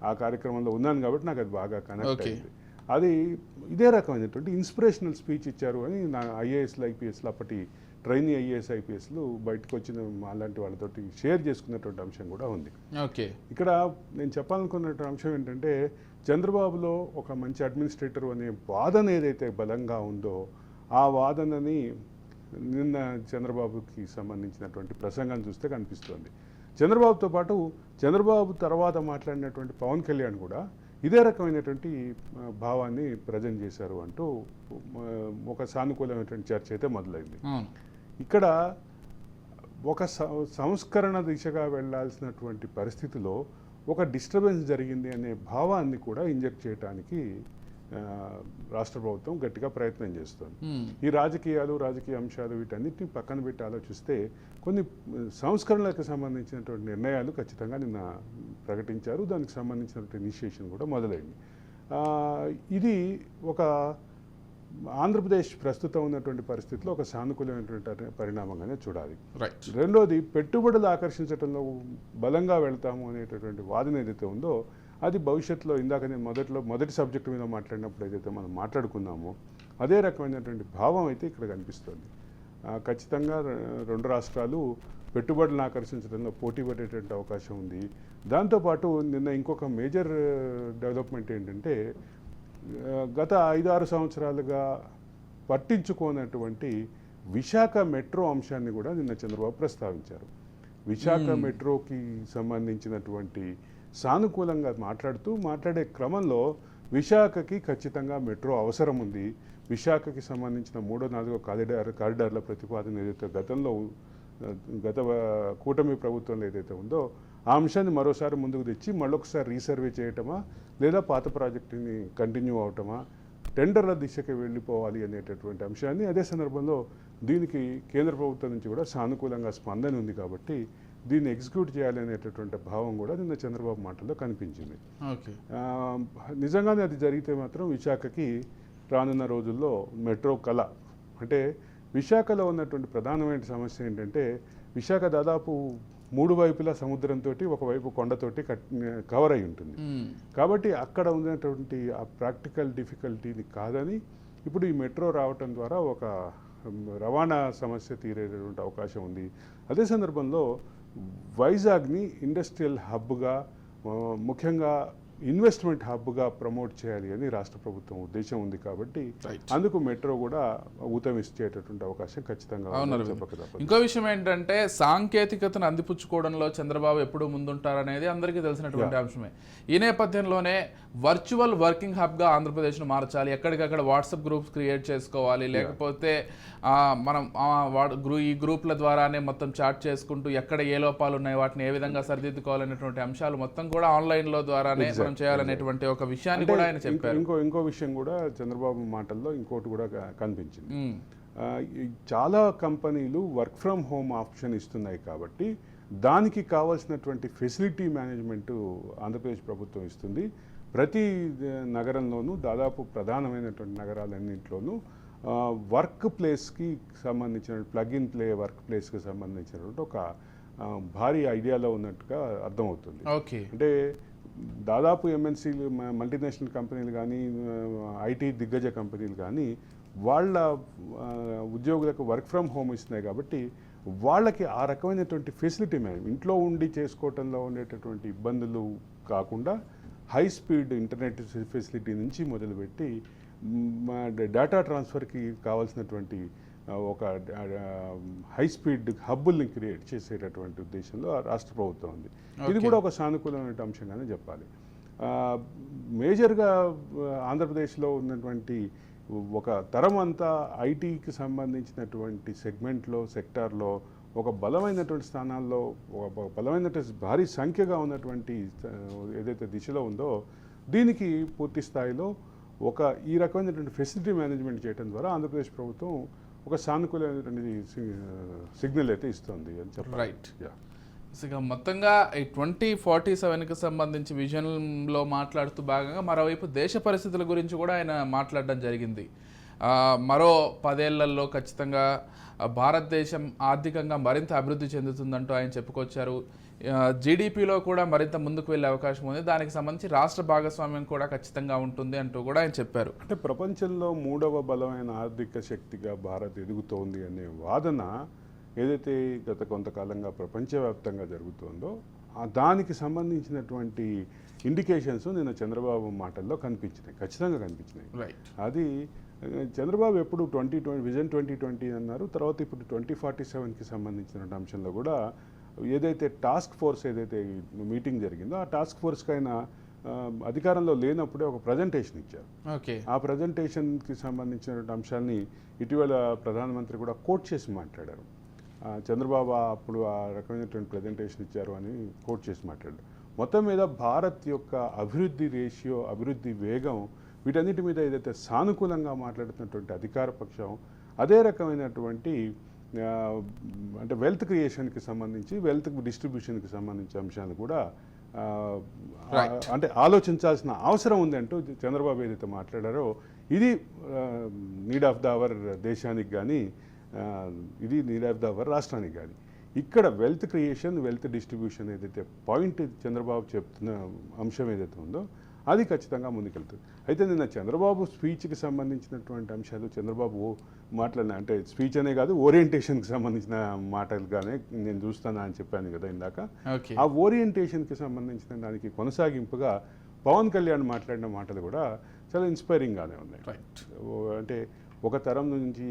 ఆ కార్యక్రమంలో ఉన్నాను కాబట్టి నాకు అది బాగా కనెక్ట్ అయింది. అది ఇదే రకమైనటువంటి ఇన్స్పిరేషనల్ స్పీచ్ ఇచ్చారు అని నా ఐఏఎస్లు ఐపీఎస్లు అప్పటి ట్రైనీ ఐఏఎస్ ఐపీఎస్లు బయటకు వచ్చిన అలాంటి వాళ్ళతోటి షేర్ చేసుకున్నటువంటి అంశం కూడా ఉంది. ఓకే, ఇక్కడ నేను చెప్పాలనుకున్నటువంటి అంశం ఏంటంటే చంద్రబాబులో ఒక మంచి అడ్మినిస్ట్రేటర్ అనే వాదన ఏదైతే బలంగా ఉందో ఆ వాదనని నిన్న చంద్రబాబుకి సంబంధించినటువంటి ప్రసంగాన్ని చూస్తే కనిపిస్తోంది. చంద్రబాబుతో పాటు చంద్రబాబు తర్వాత మాట్లాడినటువంటి పవన్ కళ్యాణ్ కూడా ఇదే రకమైనటువంటి భావాన్ని ప్రజెంట్ చేశారు అంటూ ఒక సానుకూలమైనటువంటి చర్చ అయితే మొదలైంది. ఇక్కడ ఒక సంస్కరణ దిశగా వెళ్లాల్సినటువంటి పరిస్థితిలో ఒక డిస్టర్బెన్స్ జరిగింది అనే భావాన్ని కూడా ఇంజెక్ట్ చేయడానికి రాష్ట్ర ప్రభుత్వం గట్టిగా ప్రయత్నం చేస్తుంది. ఈ రాజకీయ అంశాలు వీటన్నిటిని పక్కన పెట్టి ఆలోచిస్తే కొన్ని సంస్కరణలకు సంబంధించినటువంటి నిర్ణయాలు ఖచ్చితంగా నిన్న ప్రకటించారు. దానికి సంబంధించినటువంటి ఇనిషియేషన్ కూడా మొదలైంది. ఇది ఒక ఆంధ్రప్రదేశ్ ప్రస్తుతం ఉన్నటువంటి పరిస్థితిలో ఒక సానుకూలమైనటువంటి పరిణామంగానే చూడాలి. రెండోది, పెట్టుబడులు ఆకర్షించడంలో బలంగా వెళ్తాము అనేటటువంటి వాదన ఏదైతే ఉందో అది భవిష్యత్తులో, ఇందాక నేను మొదటి సబ్జెక్టు మీద మాట్లాడినప్పుడు ఏదైతే మనం మాట్లాడుకున్నామో అదే రకమైనటువంటి భావం అయితే ఇక్కడ కనిపిస్తుంది. ఖచ్చితంగా రెండు రాష్ట్రాలు పెట్టుబడులను ఆకర్షించడంలో పోటీ పడేటువంటి అవకాశం ఉంది. దాంతోపాటు నిన్న ఇంకొక మేజర్ డెవలప్మెంట్ ఏంటంటే గత 5-6 సంవత్సరాలుగా పట్టించుకోనటువంటి విశాఖ మెట్రో అంశాన్ని కూడా నిన్న చంద్రబాబు ప్రస్తావించారు. విశాఖ మెట్రోకి సంబంధించినటువంటి సానుకూలంగా మాట్లాడే క్రమంలో విశాఖకి ఖచ్చితంగా మెట్రో అవసరం ఉంది. విశాఖకి సంబంధించిన 3-4 కారిడార్ల ప్రతిపాదన ఏదైతే గత కూటమి ప్రభుత్వంలో ఏదైతే ఉందో ఆ అంశాన్ని మరోసారి ముందుకు తెచ్చి మళ్ళొకసారి రీసర్వే చేయటమా లేదా పాత ప్రాజెక్టుని కంటిన్యూ అవటమా, టెండర్ల దిశకి వెళ్ళిపోవాలి అనేటటువంటి అంశాన్ని, అదే సందర్భంలో దీనికి కేంద్ర ప్రభుత్వం నుంచి కూడా సానుకూలంగా స్పందన ఉంది కాబట్టి దీన్ని ఎగ్జిక్యూట్ చేయాలి అనేటటువంటి భావం కూడా నిన్న చంద్రబాబు మాటల్లో కనిపించింది. నిజంగానే అది జరిగితే మాత్రం విశాఖకి రానున్న రోజుల్లో మెట్రో కళ. అంటే విశాఖలో ఉన్నటువంటి ప్రధానమైన సమస్య ఏంటంటే విశాఖ దాదాపు 3 వైపులా సముద్రంతో, ఒకవైపు కొండతోటి కవర్ అయి ఉంటుంది. కాబట్టి అక్కడ ఉన్నటువంటి ఆ ప్రాక్టికల్ డిఫికల్టీని కాదని ఇప్పుడు ఈ మెట్రో రావటం ద్వారా ఒక రవాణా సమస్య తీరేటటువంటి అవకాశం ఉంది. అదే సందర్భంలో వైజాగ్ని ఇండస్ట్రియల్ హబ్గా, ముఖ్యంగా ఇన్వెస్ట్మెంట్ హబ్గా ప్రమోట్ చేయాలి అని రాష్ట్ర ప్రభుత్వం ఉద్దేశం ఉంది. కాబట్టి అందుకు మెట్రో కూడా ఊతమిచ్చేటటువంటి అవకాశం ఖచ్చితంగా. ఇంకో విషయం ఏంటంటే సాంకేతికతను అందిపుచ్చుకోవడంలో చంద్రబాబు ఎప్పుడు ముందుంటారనేది అందరికీ తెలిసినటువంటి అంశమే. ఈ నేపథ్యంలోనే వర్చువల్ వర్కింగ్ హబ్గా ఆంధ్రప్రదేశ్ను మార్చాలి. ఎక్కడికక్కడ వాట్సాప్ గ్రూప్స్ క్రియేట్ చేసుకోవాలి, లేకపోతే మనం ఈ గ్రూప్ల ద్వారానే మొత్తం చాట్ చేసుకుంటూ ఎక్కడ ఏ లోపాలు ఉన్నాయి వాటిని ఏ విధంగా సరిదిద్దుకోవాలనేటువంటి అంశాలు మొత్తం కూడా ఆన్లైన్లో ద్వారానే మనం పరిష్కారం చేయాలనేటువంటి ఒక విషయాన్ని కూడా ఆయన చెప్పారు. ఇంకో విషయం కూడా చంద్రబాబు మాటల్లో ఇంకోటి కూడా కనిపించింది. చాలా కంపెనీలు వర్క్ ఫ్రమ్ హోమ్ ఆప్షన్ ఇస్తున్నాయి కాబట్టి దానికి కావాల్సినటువంటి ఫెసిలిటీ మేనేజ్మెంట్ ఆంధ్రప్రదేశ్ ప్రభుత్వం ఇస్తుంది. ప్రతి నగరంలోనూ దాదాపు ప్రధానమైనటువంటి నగరాలన్నింటిలోనూ వర్క్ ప్లేస్కి సంబంధించిన ప్లగ్ ఇన్ ప్లే వర్క్ ప్లేస్కి సంబంధించినటువంటి ఒక భారీ ఐడియాలో ఉన్నట్టుగా అర్థమవుతుంది. అంటే దాదాపు ఎంఎన్సీలు మల్టీనేషనల్ కంపెనీలు కానీ ఐటీ దిగ్గజ కంపెనీలు కానీ వాళ్ళ ఉద్యోగులకు వర్క్ ఫ్రమ్ హోమ్ ఇస్తున్నాయి కాబట్టి వాళ్ళకి ఆ రకమైనటువంటి ఫెసిలిటీ ఇంట్లో ఉండి చేసుకోవటంలో ఉండేటటువంటి ఇబ్బందులు కాకుండా హై స్పీడ్ ఇంటర్నెట్ ఫెసిలిటీ నుంచి మొదలుపెట్టి డేటా ట్రాన్స్ఫర్కి కావాల్సినటువంటి ఒక హై స్పీడ్ హబ్బుల్ని క్రియేట్ చేసేటటువంటి ఉద్దేశంలో రాష్ట్ర ప్రభుత్వం ఉంది. ఇది కూడా ఒక సానుకూలమైన అంశంగానే చెప్పాలి. మేజర్గా ఆంధ్రప్రదేశ్లో ఉన్నటువంటి ఒక తరం అంతా ఐటీకి సంబంధించినటువంటి సెక్టార్లో ఒక బలమైనటువంటి స్థానాల్లో ఒక బలమైనటువంటి భారీ సంఖ్యగా ఉన్నటువంటి ఏదైతే దిశలో ఉందో దీనికి పూర్తి స్థాయిలో ఈ రకమైనటువంటి ఫెసిలిటీ మేనేజ్మెంట్ చేయడం ద్వారా ఆంధ్రప్రదేశ్ ప్రభుత్వం ఒక సానుకూలమైనటువంటి సిగ్నల్ అయితే ఇస్తుంది అని చెప్పాలి. రైట్. ఇక మొత్తంగా ఈ 2047కి సంబంధించి విజన్లో మాట్లాడుతూ భాగంగా మరోవైపు దేశ పరిస్థితుల గురించి కూడా ఆయన మాట్లాడడం జరిగింది. మరో 10 ఏళ్లలో ఖచ్చితంగా భారతదేశం ఆర్థికంగా మరింత అభివృద్ధి చెందుతుందంటూ ఆయన చెప్పుకొచ్చారు. జీడిపిలో కూడా మరింత ముందుకు వెళ్ళే అవకాశం ఉంది, దానికి సంబంధించి రాష్ట్ర భాగస్వామ్యం కూడా ఖచ్చితంగా ఉంటుంది అంటూ కూడా ఆయన చెప్పారు. అంటే ప్రపంచంలో 3వ బలమైన ఆర్థిక శక్తిగా భారత్ ఎదుగుతోంది అనే వాదన ఏదైతే గత కొంతకాలంగా ప్రపంచవ్యాప్తంగా జరుగుతుందో దానికి సంబంధించినటువంటి ఇండికేషన్స్ నిన్న చంద్రబాబు మాటల్లో కనిపించినాయి, ఖచ్చితంగా కనిపించినాయి. అది చంద్రబాబు ఎప్పుడు విజన్ 2020 అన్నారు, తర్వాత ఇప్పుడు 2047కి సంబంధించిన అంశంలో కూడా ఏదైతే టాస్క్ ఫోర్స్ ఏదైతే మీటింగ్ జరిగిందో ఆ టాస్క్ ఫోర్స్కి ఆయన అధికారంలో లేనప్పుడే ఒక ప్రజెంటేషన్ ఇచ్చారు. ఆ ప్రజెంటేషన్కి సంబంధించిన అంశాన్ని ఇటీవల ప్రధానమంత్రి కూడా కోట్ చేసి మాట్లాడారు. చంద్రబాబు అప్పుడు ఆ రకమైనటువంటి ప్రజెంటేషన్ ఇచ్చారు అని కోట్ చేసి మాట్లాడారు. మొత్తం మీద భారత్ యొక్క అభివృద్ధి రేషియో, అభివృద్ధి వేగం, వీటన్నిటి మీద ఏదైతే సానుకూలంగా మాట్లాడుతున్నటువంటి అధికార పక్షం అదే రకమైనటువంటి అంటే వెల్త్ క్రియేషన్కి సంబంధించి వెల్త్ డిస్ట్రిబ్యూషన్కి సంబంధించిన అంశాలు కూడా అంటే ఆలోచించాల్సిన అవసరం ఉంది అంటూ చంద్రబాబు ఏదైతే మాట్లాడారో ఇది నీడ్ ఆఫ్ ద అవర్ దేశానికి కానీ ఇది నీడ్ ఆఫ్ ద అవర్ రాష్ట్రానికి కానీ ఇక్కడ వెల్త్ క్రియేషన్ వెల్త్ డిస్ట్రిబ్యూషన్ ఏదైతే పాయింట్ చంద్రబాబు చెప్తున్న అంశం ఏదైతే ఉందో అది ఖచ్చితంగా ముందుకెళ్తుంది. అయితే నిన్న చంద్రబాబు స్పీచ్కి సంబంధించినటువంటి అంశాలు చంద్రబాబు మాట్లాడిన అంటే స్పీచ్ అనే కాదు ఓరియంటేషన్కి సంబంధించిన మాటలుగానే నేను చూస్తాను అని చెప్పాను కదా ఇందాక. ఆ ఓరియంటేషన్కి సంబంధించిన దానికి కొనసాగింపుగా పవన్ కళ్యాణ్ మాట్లాడిన మాటలు కూడా చాలా ఇన్స్పైరింగ్గానే ఉన్నాయి. అంటే ఒక తరం నుంచి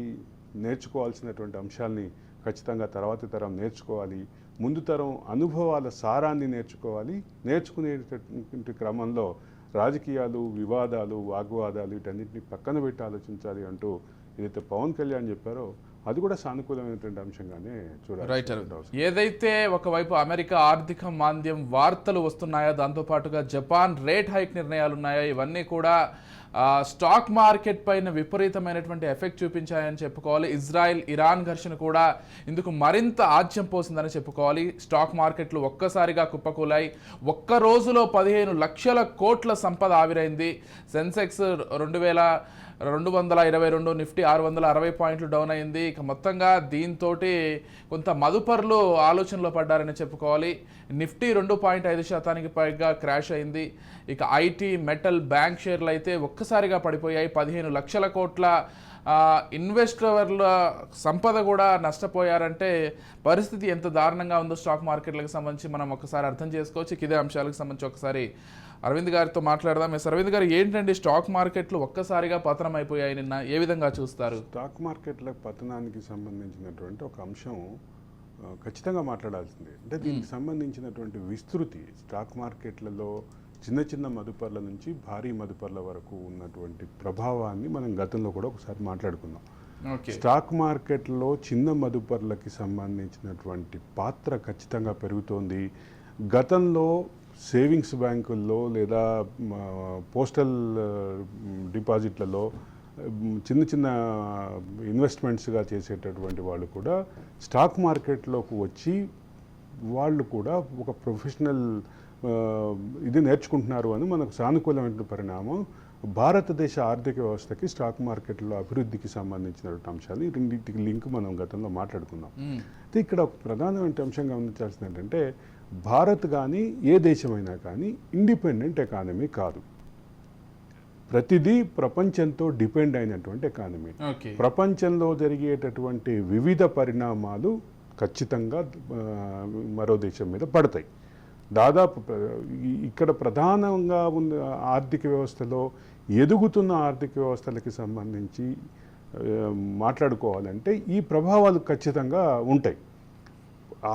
నేర్చుకోవాల్సినటువంటి అంశాలని ఖచ్చితంగా తర్వాతి తరం నేర్చుకోవాలి, ముందు తరం అనుభవాల సారాన్ని నేర్చుకోవాలి, నేర్చుకునేటటువంటి క్రమంలో రాజకీయాలు, వివాదాలు, వాగ్వాదాలు వీటన్నిటిని పక్కన పెట్టి ఆలోచించాలి అంటూ ఏదైతే పవన్ కళ్యాణ్ చెప్పారో అది కూడా సానుకూలమైనటువంటి అంశంగానే చూడాలి. ఏదైతే ఒకవైపు అమెరికా ఆర్థిక మాంద్యం వార్తలు వస్తున్నాయో దాంతోపాటుగా జపాన్ రేట్ హైక్ నిర్ణయాలు ఉన్నాయో ఇవన్నీ కూడా స్టాక్ మార్కెట్ పైన విపరీతమైనటువంటి ఎఫెక్ట్ చూపించాయని చెప్పుకోవాలి. ఇజ్రాయెల్ ఇరాన్ ఘర్షణ కూడా ఇందుకు మరింత ఆజ్యం పోసిందని చెప్పుకోవాలి. స్టాక్ మార్కెట్లు ఒక్కసారిగా కుప్పకూలాయి. ఒక్క రోజులో 15 లక్షల కోట్ల సంపద ఆవిరైంది. సెన్సెక్స్ 2222, నిఫ్టీ 660 పాయింట్లు డౌన్ అయింది. ఇక మొత్తంగా దీంతో కొంత మదుపర్లు ఆలోచనలో పడ్డారని చెప్పుకోవాలి. నిఫ్టీ 2.5% పైగా క్రాష్ అయింది. ఇక ఐటీ, మెటల్, బ్యాంక్ షేర్లు అయితే ఒక్కసారిగా పడిపోయాయి. 15 లక్షల కోట్ల ఇన్వెస్టర్ల సంపద కూడా నష్టపోయారంటే పరిస్థితి ఎంత దారుణంగా ఉందో స్టాక్ మార్కెట్లకు సంబంధించి మనం ఒకసారి అర్థం చేసుకోవచ్చు. ఇదే అంశాలకు సంబంధించి ఒకసారి అరవింద్ గారితో మాట్లాడదాం. అరవింద్ గారు, ఏంటండి స్టాక్ మార్కెట్లు ఒక్కసారిగా పతనం అయిపోయాయి నిన్న, ఏ విధంగా చూస్తారు? స్టాక్ మార్కెట్ల పతనానికి సంబంధించినటువంటి ఒక అంశం ఖచ్చితంగా మాట్లాడాల్సిందే. అంటే దీనికి సంబంధించినటువంటి విస్తృతి స్టాక్ మార్కెట్లలో చిన్న చిన్న మదుపర్ల నుంచి భారీ మదుపర్ల వరకు ఉన్నటువంటి ప్రభావాన్ని మనం గతంలో కూడా ఒకసారి మాట్లాడుకుందాం. స్టాక్ మార్కెట్లో చిన్న మదుపర్లకి సంబంధించినటువంటి పాత్ర ఖచ్చితంగా పెరుగుతోంది. గతంలో సేవింగ్స్ బ్యాంకుల్లో లేదా పోస్టల్ డిపాజిట్లలో చిన్న చిన్న ఇన్వెస్ట్మెంట్స్గా చేసేటటువంటి వాళ్ళు కూడా స్టాక్ మార్కెట్లోకి వచ్చి వాళ్ళు కూడా ఒక ప్రొఫెషనల్ ఇది నేర్చుకుంటున్నారు అని మనకు సానుకూలమైన పరిణామం. భారతదేశ ఆర్థిక వ్యవస్థకి స్టాక్ మార్కెట్లో అభివృద్ధికి సంబంధించినటువంటి అంశాలు ఈ రెండింటికి లింక్ మనం గతంలో మాట్లాడుకున్నాం. అయితే ఇక్కడ ఒక ప్రధానమైన అంశం గమనించాల్సింది ఏంటంటే భారత్ కానీ ఏ దేశమైనా కానీ ఇండిపెండెంట్ ఎకానమీ కాదు. ప్రతిదీ ప్రపంచంతో డిపెండ్ అయినటువంటి ఎకానమీ. ప్రపంచంలో జరిగేటటువంటి వివిధ పరిణామాలు ఖచ్చితంగా మరో దేశం మీద పడతాయి. దాదాపు ఇక్కడ ప్రధానంగా ఉన్న ఆర్థిక వ్యవస్థలో ఎదుగుతున్న ఆర్థిక వ్యవస్థలకి సంబంధించి మాట్లాడుకోవాలంటే ఈ ప్రభావాలు ఖచ్చితంగా ఉంటాయి.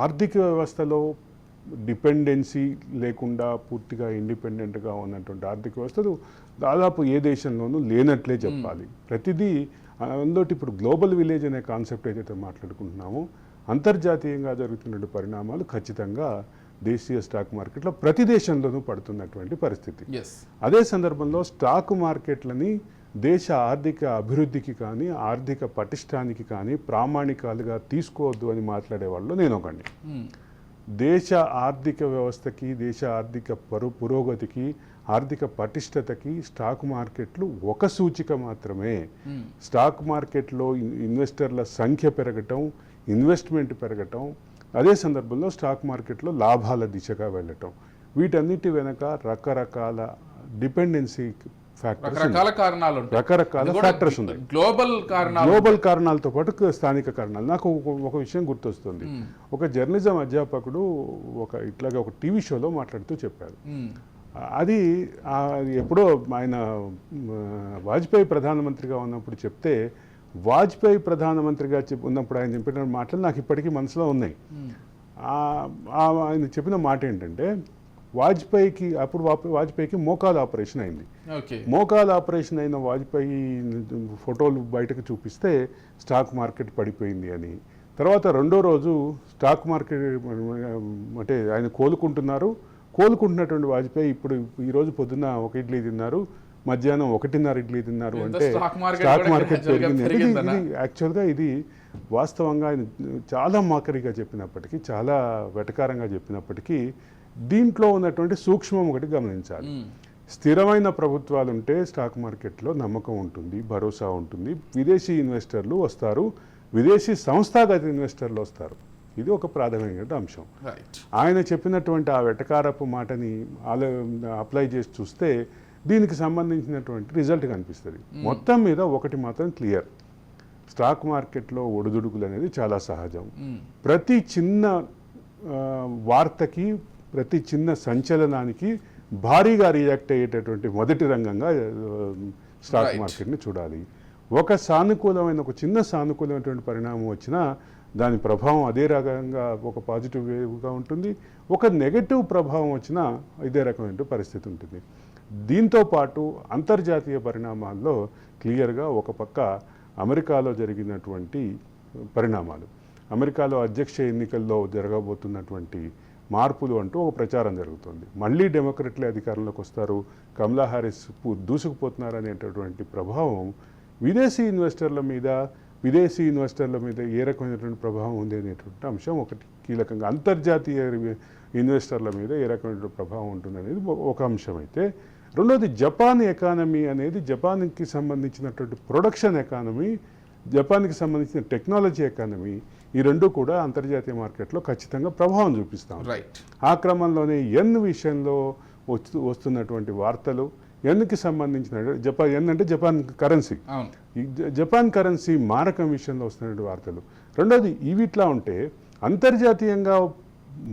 ఆర్థిక వ్యవస్థలో డిపెండెన్సీ లేకుండా పూర్తిగా ఇండిపెండెంట్గా ఉన్నటువంటి ఆర్థిక వ్యవస్థలు దాదాపు ఏ దేశంలోనూ లేనట్లే చెప్పాలి. ప్రతిదీ అందులో ఇప్పుడు గ్లోబల్ విలేజ్ అనే కాన్సెప్ట్ ఏదైతే మాట్లాడుకుంటున్నామో అంతర్జాతీయంగా జరుగుతున్న పరిణామాలు ఖచ్చితంగా దేశీయ స్టాక్ మార్కెట్లో ప్రతి దేశంలోనూ పడుతున్నటువంటి పరిస్థితి. అదే సందర్భంలో స్టాక్ మార్కెట్లని దేశ ఆర్థిక అభివృద్ధికి కానీ ఆర్థిక పటిష్టానికి కానీ ప్రామాణికాలుగా తీసుకోవద్దు అని మాట్లాడే వాళ్ళు నేను ఒకడిని. దేశ ఆర్థిక వ్యవస్థకి దేశ ఆర్థిక పురోగతికి ఆర్థిక పటిష్టతకి స్టాక్ మార్కెట్లు ఒక సూచిక మాత్రమే. స్టాక్ మార్కెట్లో ఇన్వెస్టర్ల సంఖ్య పెరగటం, ఇన్వెస్ట్మెంట్ పెరగటం, అదే సందర్భంలో స్టాక్ మార్కెట్లో లాభాల దిశగా వెళ్ళటం, వీటన్నిటి వెనక రకరకాల డిపెండెన్సీ ఫ్యాక్టర్స్, రకరకాల ఫ్యాక్టర్స్ ఉన్నాయి. గ్లోబల్ కారణాలతో పాటు స్థానిక కారణాలు. నాకు ఒక విషయం గుర్తొస్తుంది. ఒక జర్నలిజం అధ్యాపకుడు ఇట్లాగా ఒక టీవీ షోలో మాట్లాడుతూ చెప్పారు. అది ఎప్పుడో ఆయన వాజ్పేయి ప్రధానమంత్రిగా ఉన్నప్పుడు చెప్తే, వాజ్పేయి ప్రధానమంత్రిగా ఉన్నప్పుడు ఆయన చెప్పిన మాటలు నాకు ఇప్పటికీ మనసులో ఉన్నాయి. ఆయన చెప్పిన మాట ఏంటంటే వాజ్పేయికి మోకాలు ఆపరేషన్ అయింది. మోకాలు ఆపరేషన్ అయిన వాజ్పేయి ఫోటోలు బయటకు చూపిస్తే స్టాక్ మార్కెట్ పడిపోయింది అని. తర్వాత రెండో రోజు స్టాక్ మార్కెట్ అంటే ఆయన కోలుకుంటున్నటువంటి వాజ్పేయి ఇప్పుడు ఈరోజు పొద్దున్న ఒక ఇడ్లీ తిన్నారు, మధ్యాహ్నం 1.5 ఇడ్లీ తిన్నారు అంటే స్టాక్ మార్కెట్ పెరిగింది. ఇది యాక్చువల్గా ఇది వాస్తవంగా ఆయన చాలా మాకరిగా చెప్పినప్పటికీ, చాలా వెటకారంగా చెప్పినప్పటికీ దీంట్లో ఉన్నటువంటి సూక్ష్మం ఒకటి గమనించాలి. స్థిరమైన ప్రభుత్వాలు ఉంటే స్టాక్ మార్కెట్లో నమ్మకం ఉంటుంది, భరోసా ఉంటుంది, విదేశీ ఇన్వెస్టర్లు వస్తారు, విదేశీ సంస్థాగత ఇన్వెస్టర్లు వస్తారు. ఇది ఒక ప్రాథమికమైన అంశం. ఆయన చెప్పినటువంటి ఆ వెటకారపు మాటని అప్లై చేసి చూస్తే దీనికి సంబంధించినటువంటి రిజల్ట్ కనిపిస్తుంది. మొత్తం మీద ఒకటి మాత్రం క్లియర్, స్టాక్ మార్కెట్లో ఒడిదుడుకులు అనేది చాలా సహజం. ప్రతి చిన్న వార్తకి, ప్రతి చిన్న సంచలనానికి భారీగా రియాక్ట్ అయ్యేటటువంటి మొదటి రంగంగా స్టాక్ మార్కెట్ని చూడాలి. ఒక చిన్న సానుకూలమైనటువంటి పరిణామం వచ్చినా దాని ప్రభావం అదే రకంగా ఒక పాజిటివ్ వేవ్గా ఉంటుంది, ఒక నెగటివ్ ప్రభావం వచ్చినా ఇదే రకమైన పరిస్థితి ఉంటుంది. దీంతో పాటు అంతర్జాతీయ పరిణామాల్లో క్లియర్గా ఒక పక్క అమెరికాలో జరిగినటువంటి పరిణామాలు, అమెరికాలో అధ్యక్ష ఎన్నికల్లో జరగబోతున్నటువంటి మార్పులు అంటూ ఒక ప్రచారం జరుగుతుంది. మళ్ళీ డెమోక్రట్లే అధికారంలోకి వస్తారు, కమలా హారిస్ దూసుకుపోతున్నారు అనేటటువంటి ప్రభావం విదేశీ ఇన్వెస్టర్ల మీద ఏ రకమైనటువంటి ప్రభావం ఉంది అనేటువంటి అంశం ఒకటి కీలకంగా. అంతర్జాతీయ ఇన్వెస్టర్ల మీద ఏ రకమైన ప్రభావం ఉంటుంది అనేది ఒక అంశం అయితే, రెండోది జపాన్ ఎకానమీ అనేది, జపాన్కి సంబంధించినటువంటి ప్రొడక్షన్ ఎకానమీ, జపాన్కి సంబంధించిన టెక్నాలజీ ఎకానమీ, ఈ రెండు కూడా అంతర్జాతీయ మార్కెట్లో ఖచ్చితంగా ప్రభావం చూపిస్తాం. ఆ క్రమంలోనే ఎన్ విషయంలో వస్తున్నటువంటి వార్తలు, ఎన్కి సంబంధించిన ఎన్ అంటే జపాన్ కరెన్సీ, జపాన్ కరెన్సీ మారకం విషయంలో వస్తున్నటువంటి వార్తలు. రెండోది ఇవిట్లా ఉంటే అంతర్జాతీయంగా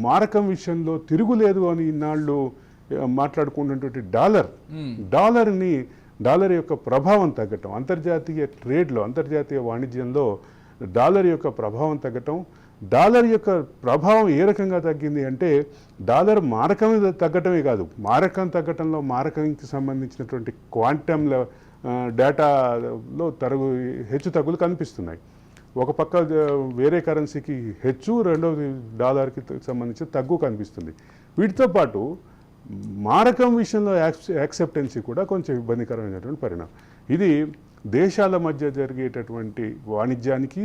మారకం విషయంలో తిరుగులేదు అని ఇన్నాళ్ళు మాట్లాడుకున్నటువంటి డాలర్ యొక్క ప్రభావం తగ్గటం, అంతర్జాతీయ ట్రేడ్లో, అంతర్జాతీయ వాణిజ్యంలో డాలర్ యొక్క ప్రభావం తగ్గటం. డాలర్ యొక్క ప్రభావం ఏ రకంగా తగ్గింది అంటే డాలర్ మారకం తగ్గటమే కాదు, మారకం తగ్గటంలో మారకంకి సంబంధించినటువంటి క్వాంటమ్ డేటాలో హెచ్చు తగ్గులు కనిపిస్తున్నాయి. ఒక పక్క వేరే కరెన్సీకి హెచ్చు, రెండవది డాలర్కి సంబంధించిన తగ్గు కనిపిస్తుంది. వీటితో పాటు మారకం విషయంలో యాక్సెప్టెన్సీ కూడా కొంచెం ఇబ్బందికరమైనటువంటి పరిణామం. ఇది దేశాల మధ్య జరిగేటటువంటి వాణిజ్యానికి,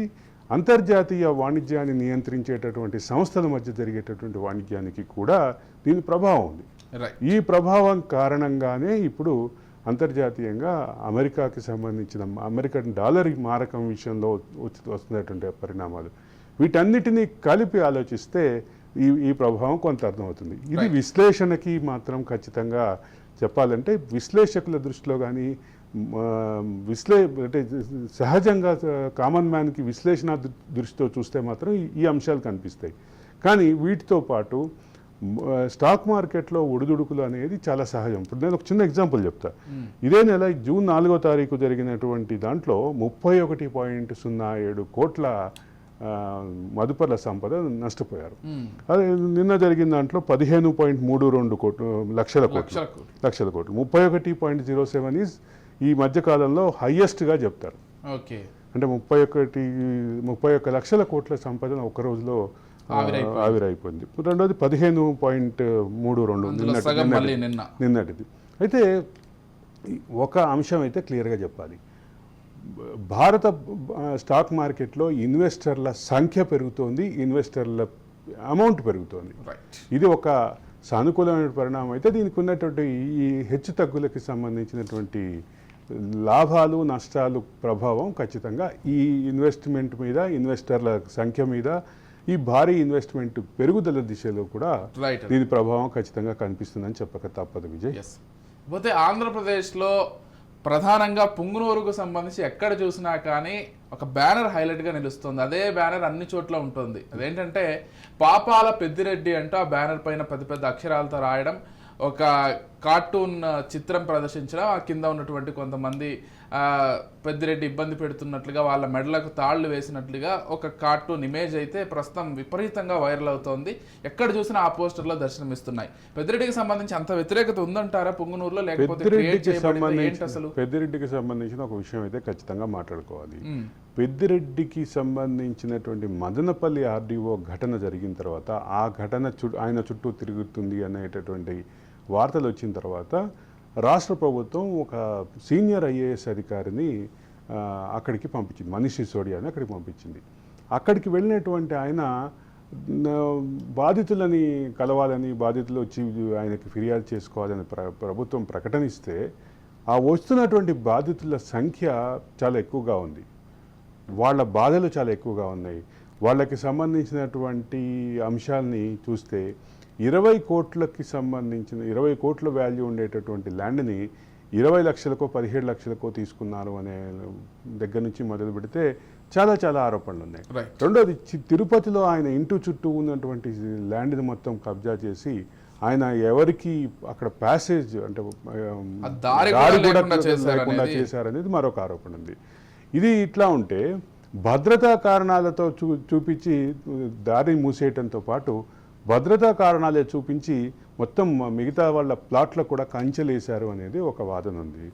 అంతర్జాతీయ వాణిజ్యాన్ని నియంత్రించేటటువంటి సంస్థల మధ్య జరిగేటటువంటి వాణిజ్యానికి కూడా దీని ప్రభావం ఉంది. ఈ ప్రభావం కారణంగానే ఇప్పుడు అంతర్జాతీయంగా అమెరికాకి సంబంధించిన అమెరికన్ డాలర్ మారకం విషయంలో వస్తున్నటువంటి పరిణామాలు, వీటన్నిటినీ కలిపి ఆలోచిస్తే ఈ ప్రభావం కొంత అర్థమవుతుంది. ఇది విశ్లేషణకి మాత్రం ఖచ్చితంగా చెప్పాలంటే విశ్లేషకుల దృష్టిలో కానీ అంటే సహజంగా కామన్ మ్యాన్కి విశ్లేషణ దృష్టితో చూస్తే మాత్రం ఈ అంశాలు కనిపిస్తాయి. కానీ వీటితో పాటు స్టాక్ మార్కెట్లో ఒడిదుడుకులు అనేది చాలా సహజం. ఇప్పుడు నేను ఒక చిన్న ఎగ్జాంపుల్ చెప్తా. ఇదే నెల జూన్ 4వ తారీఖు జరిగినటువంటి దాంట్లో 31.07 కోట్ల మదుపర్ల సంపద నష్టపోయారు. అదే నిన్న జరిగిన దాంట్లో 15.32 లక్షల కోట్లు. 31.07 ఈజ్ ఈ మధ్యకాలంలో హైయెస్ట్గా చెప్తారు. అంటే 31 లక్షల కోట్ల సంపదన ఒక రోజులో ఆవిరైపోయింది. రెండోది 15.32 నిన్నటిది. అయితే ఒక అంశం అయితే క్లియర్గా చెప్పాలి. భారత స్టాక్ మార్కెట్లో ఇన్వెస్టర్ల సంఖ్య పెరుగుతోంది, ఇన్వెస్టర్ల అమౌంట్ పెరుగుతోంది. ఇది ఒక సానుకూలమైన పరిణామం. అయితే దీనికి ఉన్నటువంటి ఈ హెచ్చు తగ్గులకి సంబంధించినటువంటి లాభాలు నష్టాలు ప్రభావం ఖచ్చితంగా ఈ ఇన్వెస్ట్మెంట్ మీద, ఇన్వెస్టర్ల సంఖ్య మీద, ఈ భారీ ఇన్వెస్ట్మెంట్ పెరుగుదల దిశలో కూడా దీని ప్రభావం ఖచ్చితంగా కనిపిస్తుందని చెప్పక తప్పదు విజయ్. పోతే ఆంధ్రప్రదేశ్లో ప్రధానంగా పుంగనూరుకు సంబంధించి ఎక్కడ చూసినా కానీ ఒక బ్యానర్ హైలైట్గా నిలుస్తుంది. అదే బ్యానర్ అన్ని చోట్ల ఉంటుంది. అదేంటంటే పాపాల పెద్దిరెడ్డి అంటూ ఆ బ్యానర్ పైన పెద్ద పెద్ద అక్షరాలతో రాయడం, ఒక కార్టూన్ చిత్రం ప్రదర్శించడం, ఆ కింద ఉన్నటువంటి కొంతమంది పెద్దిరెడ్డి ఇబ్బంది పెడుతున్నట్లుగా వాళ్ళ మెడలకు తాళ్లు వేసినట్లుగా ఒక కార్టూన్ ఇమేజ్ అయితే ప్రస్తుతం విపరీతంగా వైరల్ అవుతోంది. ఎక్కడ చూసినా ఆ పోస్టర్లో దర్శనమిస్తున్నాయి. పెద్దిరెడ్డికి సంబంధించి అంత వ్యతిరేకత ఉందంటారా పుంగనూరులో? లేకపోతే పెద్దిరెడ్డికి సంబంధించిన ఒక విషయం అయితే ఖచ్చితంగా మాట్లాడుకోవాలి. పెద్దిరెడ్డికి సంబంధించినటువంటి మదనపల్లి ఆర్డీఓ ఘటన జరిగిన తర్వాత ఆ ఘటన ఆయన చుట్టూ తిరుగుతుంది అనేటటువంటి వార్తలు వచ్చిన తర్వాత రాష్ట్ర ప్రభుత్వం ఒక సీనియర్ ఐఏఎస్ అధికారిని అక్కడికి పంపించింది. మనీష్ సిసోడియా అని అక్కడికి పంపించింది. అక్కడికి వెళ్ళినటువంటి ఆయన బాధితులని కలవాలని, బాధితులు వచ్చి ఆయనకి ఫిర్యాదు చేసుకోవాలని ప్రభుత్వం ప్రకటనిస్తే ఆ వస్తున్నటువంటి బాధితుల సంఖ్య చాలా ఎక్కువగా ఉంది. వాళ్ళ బాధలు చాలా ఎక్కువగా ఉన్నాయి. వాళ్ళకి సంబంధించినటువంటి అంశాలని చూస్తే 20 కోట్లకి సంబంధించిన 20 కోట్ల వాల్యూ ఉండేటటువంటి ల్యాండ్ని 20 లక్షలకో 17 లక్షలకో తీసుకున్నారు అనే దగ్గర నుంచి మొదలు పెడితే చాలా చాలా ఆరోపణలు ఉన్నాయి. రెండోది తిరుపతిలో ఆయన ఇంటి చుట్టూ ఉన్నటువంటి ల్యాండ్ని మొత్తం కబ్జా చేసి ఆయన ఎవరికి అక్కడ ప్యాసేజ్ అంటే దారి కూడా లేకుండా చేశారనేది మరొక ఆరోపణ ఉంది. ఇది ఇట్లా ఉంటే భద్రతా కారణాలతో చూపించి దారి మూసేయటంతో పాటు భద్రతా కారణాలే చూపించి మొత్తం మిగతా వాళ్ళ ప్లాట్లకు కూడా కంచెలేశారు అనేది ఒక వాదన ఉంది.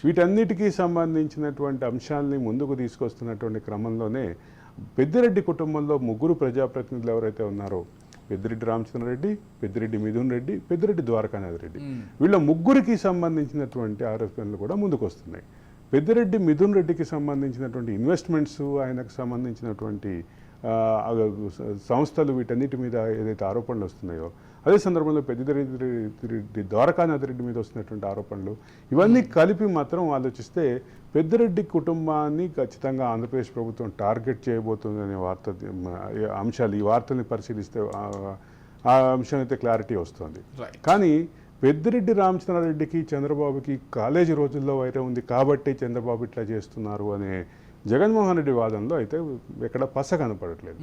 వీటన్నిటికీ సంబంధించినటువంటి అంశాలని ముందుకు తీసుకొస్తున్నటువంటి క్రమంలోనే పెద్దిరెడ్డి కుటుంబంలో 3 ప్రజాప్రతినిధులు ఎవరైతే ఉన్నారో, పెద్దిరెడ్డి రామచంద్రారెడ్డి, పెద్దిరెడ్డి మిథున్ రెడ్డి, పెద్దిరెడ్డి ద్వారకానాథ్ రెడ్డి, వీళ్ళ 3కి సంబంధించినటువంటి ఆరోపణలు కూడా ముందుకు వస్తున్నాయి. పెద్దిరెడ్డి మిథున్ రెడ్డికి సంబంధించినటువంటి ఇన్వెస్ట్మెంట్స్, ఆయనకు సంబంధించినటువంటి సంస్థలు, వీటన్నిటి మీద ఏదైతే ఆరోపణలు వస్తున్నాయో, అదే సందర్భంలో పెద్దిరెడ్డి ద్వారకానాథ్ రెడ్డి మీద వస్తున్నటువంటి ఆరోపణలు, ఇవన్నీ కలిపి మాత్రం ఆలోచిస్తే పెద్దిరెడ్డి కుటుంబాన్ని ఖచ్చితంగా ఆంధ్రప్రదేశ్ ప్రభుత్వం టార్గెట్ చేయబోతుందనే అంశాలు, ఈ వార్తల్ని పరిశీలిస్తే ఆ అంశం అయితే క్లారిటీ వస్తుంది. కానీ పెద్దిరెడ్డి రామచంద్రారెడ్డికి చంద్రబాబుకి కాలేజీ రోజుల్లో వైరం ఉంది కాబట్టి చంద్రబాబు ఇట్లా చేస్తున్నారు అనే జగన్మోహన్ రెడ్డి వాదనలో అయితే ఎక్కడ పస కనపడట్లేదు.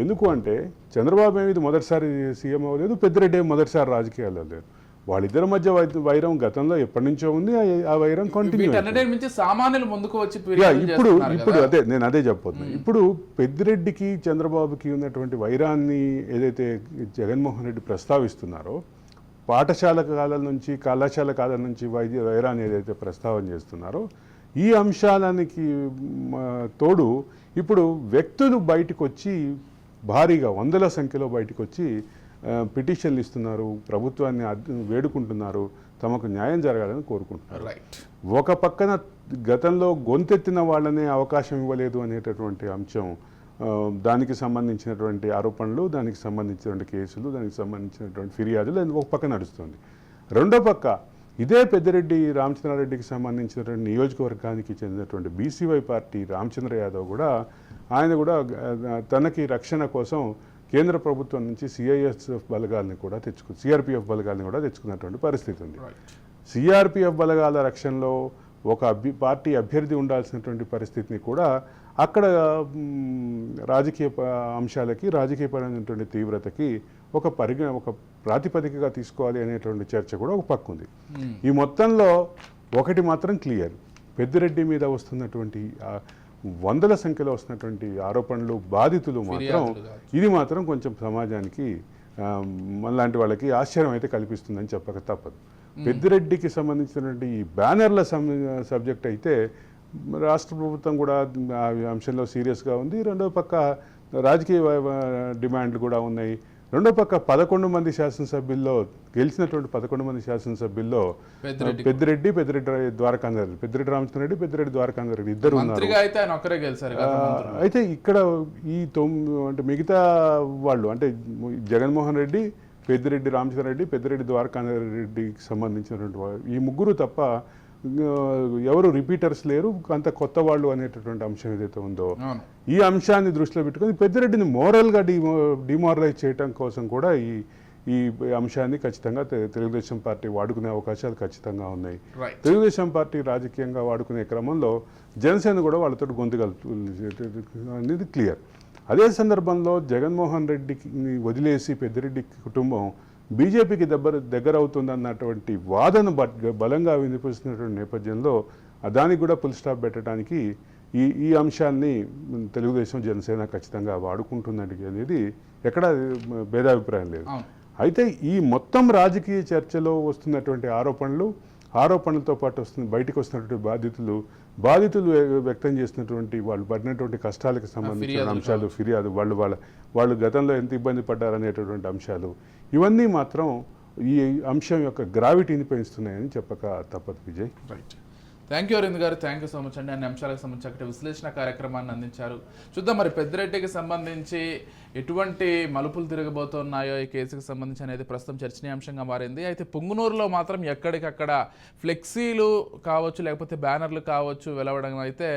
ఎందుకు అంటే చంద్రబాబు ఇది మొదటిసారి సీఎం అవ్వలేదు, పెద్దిరెడ్డి మొదటిసారి రాజకీయాల్లో లేదు. వాళ్ళిద్దరి మధ్య వైరం గతంలో ఎప్పటి నుంచో ఉంది. ఆ వైరం కంటిన్యూ. ఇప్పుడు నేను అదే చెప్పబోతున్నాను. ఇప్పుడు పెద్దిరెడ్డికి చంద్రబాబుకి ఉన్నటువంటి వైరాన్ని ఏదైతే జగన్మోహన్ రెడ్డి ప్రస్తావిస్తున్నారో, పాఠశాల కాలం నుంచి కళాశాల కాలం నుంచి వైరాన్ని ఏదైతే ప్రస్తావన చేస్తున్నారో, ఈ అంశాలకి తోడు ఇప్పుడు వ్యక్తులు బయటకు వచ్చి భారీగా 100ల సంఖ్యలో బయటకు వచ్చి పిటిషన్లు ఇస్తున్నారు, ప్రభుత్వాన్ని వేడుకుంటున్నారు, తమకు న్యాయం జరగాలని కోరుకుంటున్నారు. రైట్. ఒక పక్కన గతంలో గొంతెత్తిన వాళ్ళనే అవకాశం ఇవ్వలేదు అనేటటువంటి అంశం, దానికి సంబంధించినటువంటి ఆరోపణలు, దానికి సంబంధించినటువంటి కేసులు, దానికి సంబంధించినటువంటి ఫిర్యాదులు ఒక పక్క నడుస్తుంది. రెండో పక్క ఇదే పెద్దిరెడ్డి రామచంద్రారెడ్డికి సంబంధించినటువంటి నియోజకవర్గానికి చెందినటువంటి బీసీవై పార్టీ రామచంద్ర యాదవ్ కూడా ఆయన కూడా తనకి రక్షణ కోసం కేంద్ర ప్రభుత్వం నుంచి సిఐఎస్ఎఫ్ బలగాల్ని కూడా సిఆర్పిఎఫ్ బలగాల్ని కూడా తెచ్చుకున్నటువంటి పరిస్థితి ఉంది. సిఆర్పిఎఫ్ బలగాల రక్షణలో ఒక పార్టీ అభ్యర్థి ఉండాల్సినటువంటి పరిస్థితిని కూడా అక్కడ రాజకీయ అంశాలకి, రాజకీయపరమైనటువంటి తీవ్రతకి ఒక ప్రాతిపదికగా తీసుకోవాలి అనేటువంటి చర్చ కూడా ఒక పక్క ఉంది. ఈ మొత్తంలో ఒకటి మాత్రం క్లియర్, పెద్దిరెడ్డి మీద వస్తున్నటువంటి వందల సంఖ్యలో వస్తున్నటువంటి ఆరోపణలు, బాధితులు మాత్రం ఇది మాత్రం కొంచెం సమాజానికి మనలాంటి వాళ్ళకి ఆశ్చర్యం అయితే కల్పిస్తుందని చెప్పక తప్పదు. పెద్దిరెడ్డికి సంబంధించినటువంటి ఈ బ్యానర్ల సబ్జెక్ట్ అయితే రాష్ట్ర ప్రభుత్వం కూడా ఆ అంశంలో సీరియస్గా ఉంది. రెండో పక్క రాజకీయ డిమాండ్లు కూడా ఉన్నాయి. రెండో పక్క 11 మంది శాసనసభ్యుల్లో గెలిచినటువంటి 11 మంది శాసనసభ్యుల్లో పెద్దిరెడ్డి ద్వారకాందర్, పెద్దిరెడ్డి రామచంద్రారెడ్డి, పెద్దిరెడ్డి ద్వారకాందర్ ఇద్దరు ఉన్నారు. అయితే ఇక్కడ ఈ అంటే మిగతా వాళ్ళు అంటే జగన్మోహన్ రెడ్డి, పెద్దిరెడ్డి రామచంద్రారెడ్డి, పెద్దిరెడ్డి ద్వారకాందర్ రెడ్డికి సంబంధించినటువంటి ఈ ముగ్గురు తప్ప ఎవరు రిపీటర్స్ లేరు, అంత కొత్త వాళ్ళు అనేటటువంటి అంశం ఏదైతే ఉందో ఈ అంశాన్ని దృష్టిలో పెట్టుకొని పెద్దిరెడ్డిని మోరల్గా డిమారలైజ్ చేయడం కోసం కూడా ఈ అంశాన్ని ఖచ్చితంగా తెలుగుదేశం పార్టీ వాడుకునే అవకాశాలు ఖచ్చితంగా ఉన్నాయి. తెలుగుదేశం పార్టీ రాజకీయంగా వాడుకునే క్రమంలో జనసేన కూడా వాళ్ళతో అనేది క్లియర్. అదే సందర్భంలో జగన్మోహన్ రెడ్డికి వదిలేసి పెద్దిరెడ్డి కుటుంబం బీజేపీకి దగ్గర అవుతుందన్నటువంటి వాదన బలంగా వినిపిస్తున్నటువంటి నేపథ్యంలో దానికి కూడా ఫుల్ స్టాప్ పెట్టడానికి ఈ అంశాన్ని తెలుగుదేశం, జనసేన ఖచ్చితంగా వాడుకుంటుందని అనేది ఎక్కడ భేదాభిప్రాయం లేదు. అయితే ఈ మొత్తం రాజకీయ చర్చలో వస్తున్నటువంటి ఆరోపణలతో పాటు బయటకు వస్తున్నటువంటి బాధితులు వ్యక్తం చేసినటువంటి వాళ్ళు పడినటువంటి కష్టాలకు సంబంధించిన అంశాలు, ఫిర్యాదు, వాళ్ళు గతంలో ఎంత ఇబ్బంది పడ్డారనేటటువంటి అంశాలు, ఇవన్నీ మాత్రం ఈ అంశం యొక్క గ్రావిటీని పెంచుతున్నాయని చెప్పక తప్పదు Vijay. Right. Thank you Aravind garu, thank you so much అండి. అన్ని అంశాలకు సంబంధించి అక్కడ విశ్లేషణ కార్యక్రమాన్ని అందించారు. చూద్దాం మరి పెద్దిరెడ్డికి సంబంధించి ఎటువంటి మలుపులు తిరగబోతున్నాయో ఈ కేసుకు సంబంధించి అనేది ప్రస్తుతం చర్చనీయాంశంగా మారింది. అయితే పుంగనూరులో మాత్రం ఎక్కడికక్కడ ఫ్లెక్సీలు కావచ్చు, లేకపోతే బ్యానర్లు కావచ్చు వెలవడం అయితే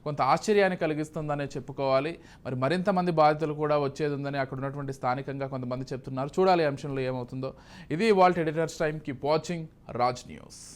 కొంత ఆశ్చర్యాన్ని కలిగిస్తుందనే చెప్పుకోవాలి. మరి మరింత మంది బాధితులు కూడా వచ్చేది ఉందని అక్కడ ఉన్నటువంటి స్థానికంగా కొంతమంది చెప్తున్నారు. చూడాలి అంశంలో ఏమవుతుందో. ఇది వాల్ట్ editors time. Keep watching Raj news.